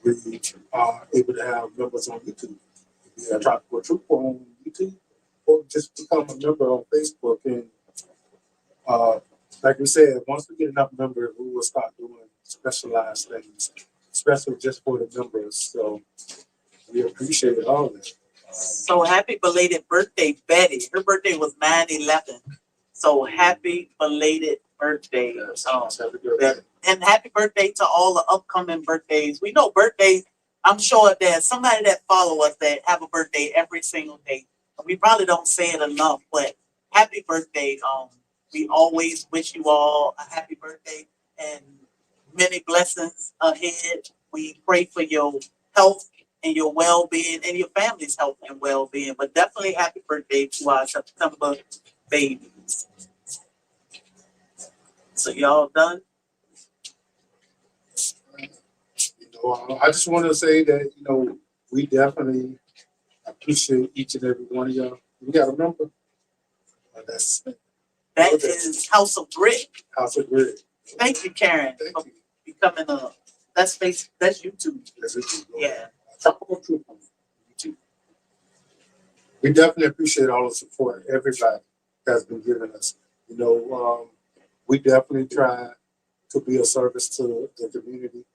We are able to have members on YouTube. We are Tropical Troop on YouTube, or just become a member on Facebook. And like we said, once we get enough members, we will start doing specialized things, especially just for the members. So we appreciate all of that. So happy belated birthday, Betty. Her birthday was 9/11. So happy belated birthday. Betty. And happy birthday to all the upcoming birthdays. We know birthdays. I'm sure there's somebody that follow us that have a birthday every single day. We probably don't say it enough, but happy birthday. We always wish you all a happy birthday and many blessings ahead. We pray for your health and your well-being and your family's health and well-being. But definitely happy birthday to our September babies. So y'all done? I just want to say that, we definitely appreciate each and every one of y'all. We got a number. That is House of Grit. House of Grit. Thank you, Karen, Thank for you. becoming that's YouTube. That's YouTube. Yeah. Tropical Troop on YouTube. We definitely appreciate all the support everybody has been giving us. We definitely try to be a service to the community.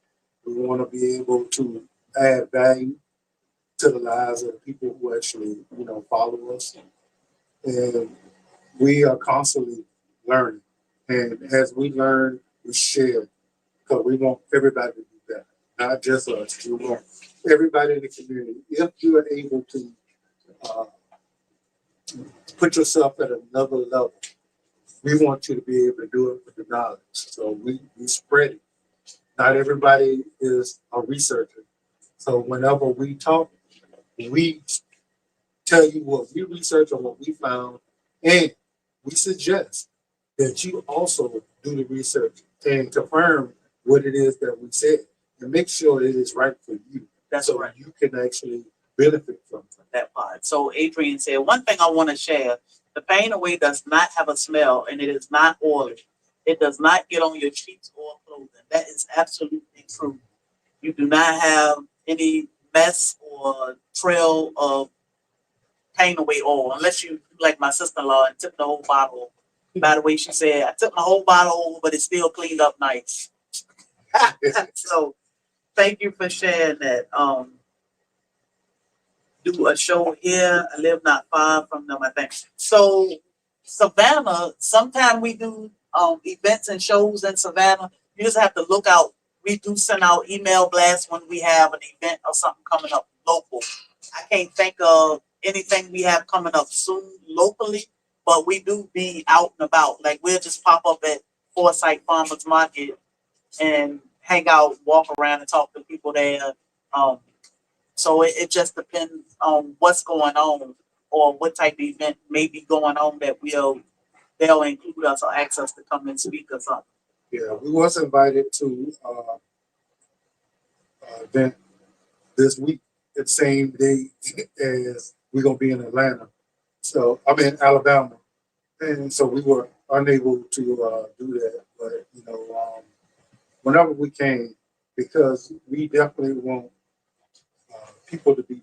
We want to be able to add value to the lives of the people who actually, follow us. And we are constantly learning. And as we learn, we share. Because we want everybody to do better, not just us. We want everybody in the community. If you are able to put yourself at another level, we want you to be able to do it with the knowledge. So we spread it. Not everybody is a researcher. So whenever we talk, we tell you what we research or what we found, and we suggest that you also do the research and confirm what it is that we said and make sure it is right for you. That's so right. You can actually benefit from that part. So Adrian said, one thing I want to share, the Pain Away does not have a smell and it is not oily. It does not get on your cheeks or clothing. That is absolutely true. You do not have any mess or trail of Pain Away oil unless you, like my sister-in-law, and took the whole bottle. By the way, she said, I took my whole bottle, but it's still cleaned up nice. So thank you for sharing that. Do a show here. I live not far from them, I think. So Savannah, sometimes we do events and shows in Savannah. You just have to look out. We do send out email blasts when we have an event or something coming up local. I can't think of anything we have coming up soon locally, but we do be out and about. Like we'll just pop up at Forsyth Farmers Market and hang out, walk around and talk to people there. So it just depends on what's going on or what type of event may be going on that they'll include us or ask us to come and speak or something. Yeah, we was invited to event this week at the same day as we're gonna be in Atlanta. So I'm in Alabama, and so we were unable to do that. But whenever we can, because we definitely want people to be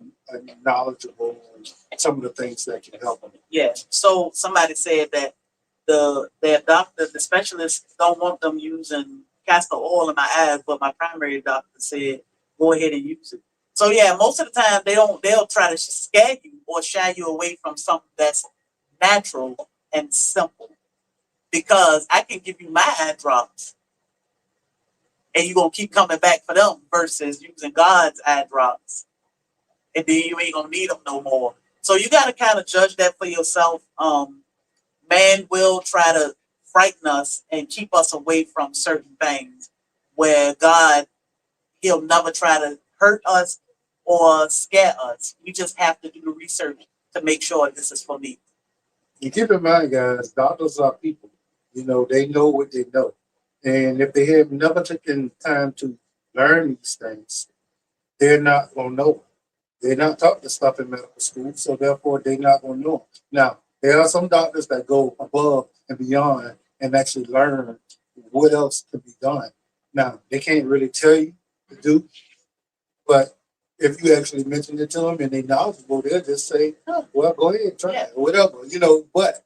knowledgeable on some of the things that can help them. Yeah. So somebody said that their doctor, the specialists, don't want them using castor oil in my eyes, but my primary doctor said go ahead and use it. So yeah, most of the time they'll try to scare you or shy you away from something that's natural and simple. Because I can give you my eye drops and you're gonna keep coming back for them versus using God's eye drops, and then you ain't gonna need them no more. So you got to kind of judge that for yourself. Man will try to frighten us and keep us away from certain things, where God, he'll never try to hurt us or scare us. We just have to do the research to make sure this is for me. You keep in mind, guys, doctors are people. You know, they know what they know. And if they have never taken time to learn these things, they're not going to know. They're not taught this stuff in medical school, so therefore they're not going to know. Now, there are some doctors that go above and beyond and actually learn what else can be done. Now, they can't really tell you to do, but if you actually mention it to them and they're knowledgeable, they'll just say, oh, well, go ahead, try it, or whatever, you know, but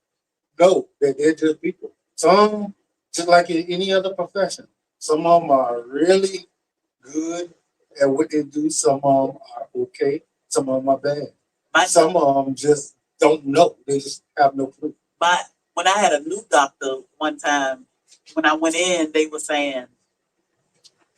know that they're just people. Some, just like in any other profession, some of them are really good at what they do. Some of them are okay. Some of them are bad. Some of them just don't know. They just have no clue. But when I had a new doctor one time, when I went in, they were saying,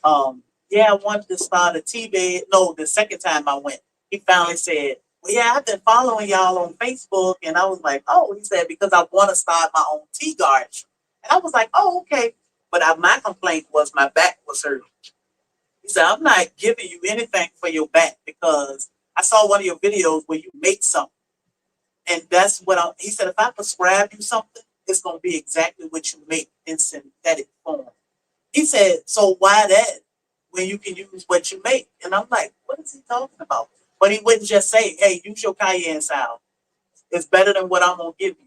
yeah, I wanted to start a tea bed. No, the second time I went, he finally said, well, yeah, I've been following y'all on Facebook. And I was like, oh, he said, because I want to start my own tea garden. And I was like, oh, okay. But my complaint was my back was hurting. He said, I'm not giving you anything for your back because I saw one of your videos where you make something. And that's what he said, if I prescribe you something, it's going to be exactly what you make in synthetic form. He said, so why that when you can use what you make? And I'm like, what is he talking about? But he wouldn't just say, hey, use your cayenne salve. It's better than what I'm going to give you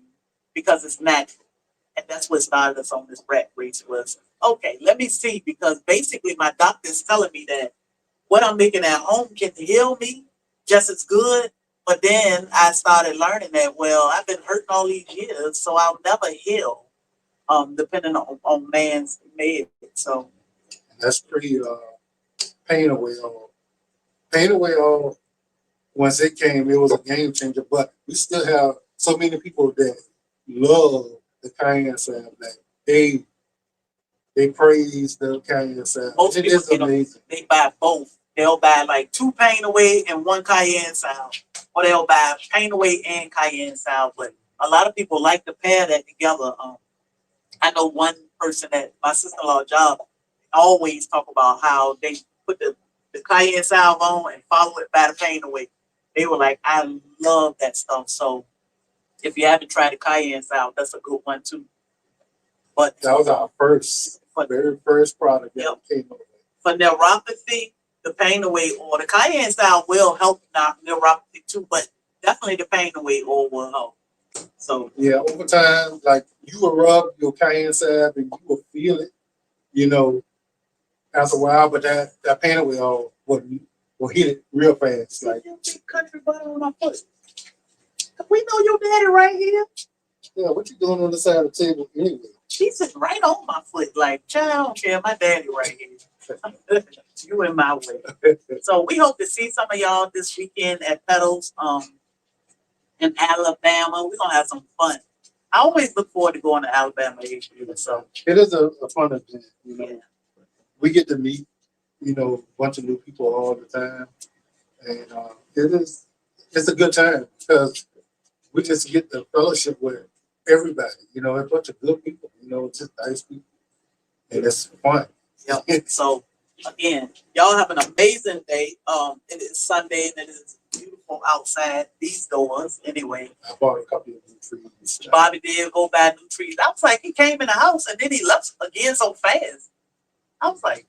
because it's natural. And that's what started us on this rat race was, okay, let me see, because basically my doctor's telling me that what I'm making at home can heal me just as good. But then I started learning that, well, I've been hurting all these years, so I'll never heal, depending on man's med. So that's pretty pain away all. Pain away all. Once it came, it was a game changer. But we still have so many people that love the cayenne salve. Like they praise the cayenne salve. Most it people is amazing. They buy both. They'll buy like 2 pain away and 1 cayenne salve, or they'll buy pain away and cayenne salve. But a lot of people like to pair that together. I know one person at my sister-in-law job always talk about how they put the cayenne salve on and follow it by the pain away. They were like, I love that stuff. So if you haven't tried the cayenne salve, that's a good one too. But that was our very first product that came up with. For neuropathy, the pain away or the cayenne salve will help neuropathy too, but definitely the pain away oil will help. So yeah, over time, like you will rub your cayenne salve and you will feel it, you know, after a while, but that pain away oil will hit it real fast. Like country butter on my foot. We know your daddy right here. Yeah, what you doing on the side of the table anyway? She's sitting right on my foot, like, child, I don't care, my daddy right here. You in my way. So we hope to see some of y'all this weekend at Petals in Alabama. We're gonna have some fun. I always look forward to going to Alabama each year. So it is a fun event, you know. Yeah. We get to meet, you know, a bunch of new people all the time. And it's a good time because we just get the fellowship with everybody, you know, a bunch of good people, you know, just nice people. And it's fun. Yep. So again, y'all have an amazing day. It is Sunday and it is beautiful outside these doors. Anyway, I bought a couple of new trees. Bobby did go buy new trees. I was like, he came in the house and then he left again so fast. I was like,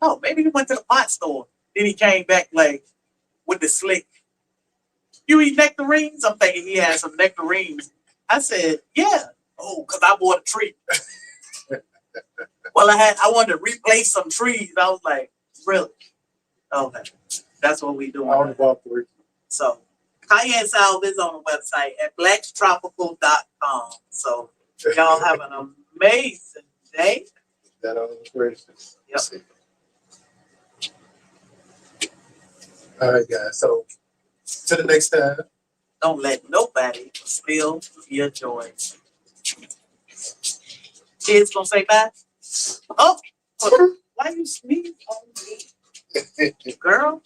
oh, maybe he went to the pot store. Then he came back like with the slick. You eat nectarines? I'm thinking he had some nectarines. I said, yeah. Oh, because I bought a tree. Well, I wanted to replace some trees. I was like, really? Okay. That's what we doing. I only bought 3. So cayenne salve is on the website at blacktropical.com. So y'all have an amazing day. That on the question. Yep. All right, guys. So to the next time. Don't let nobody steal your joy. Kids gonna say bye? Oh. Why you sneeze on me? Girl,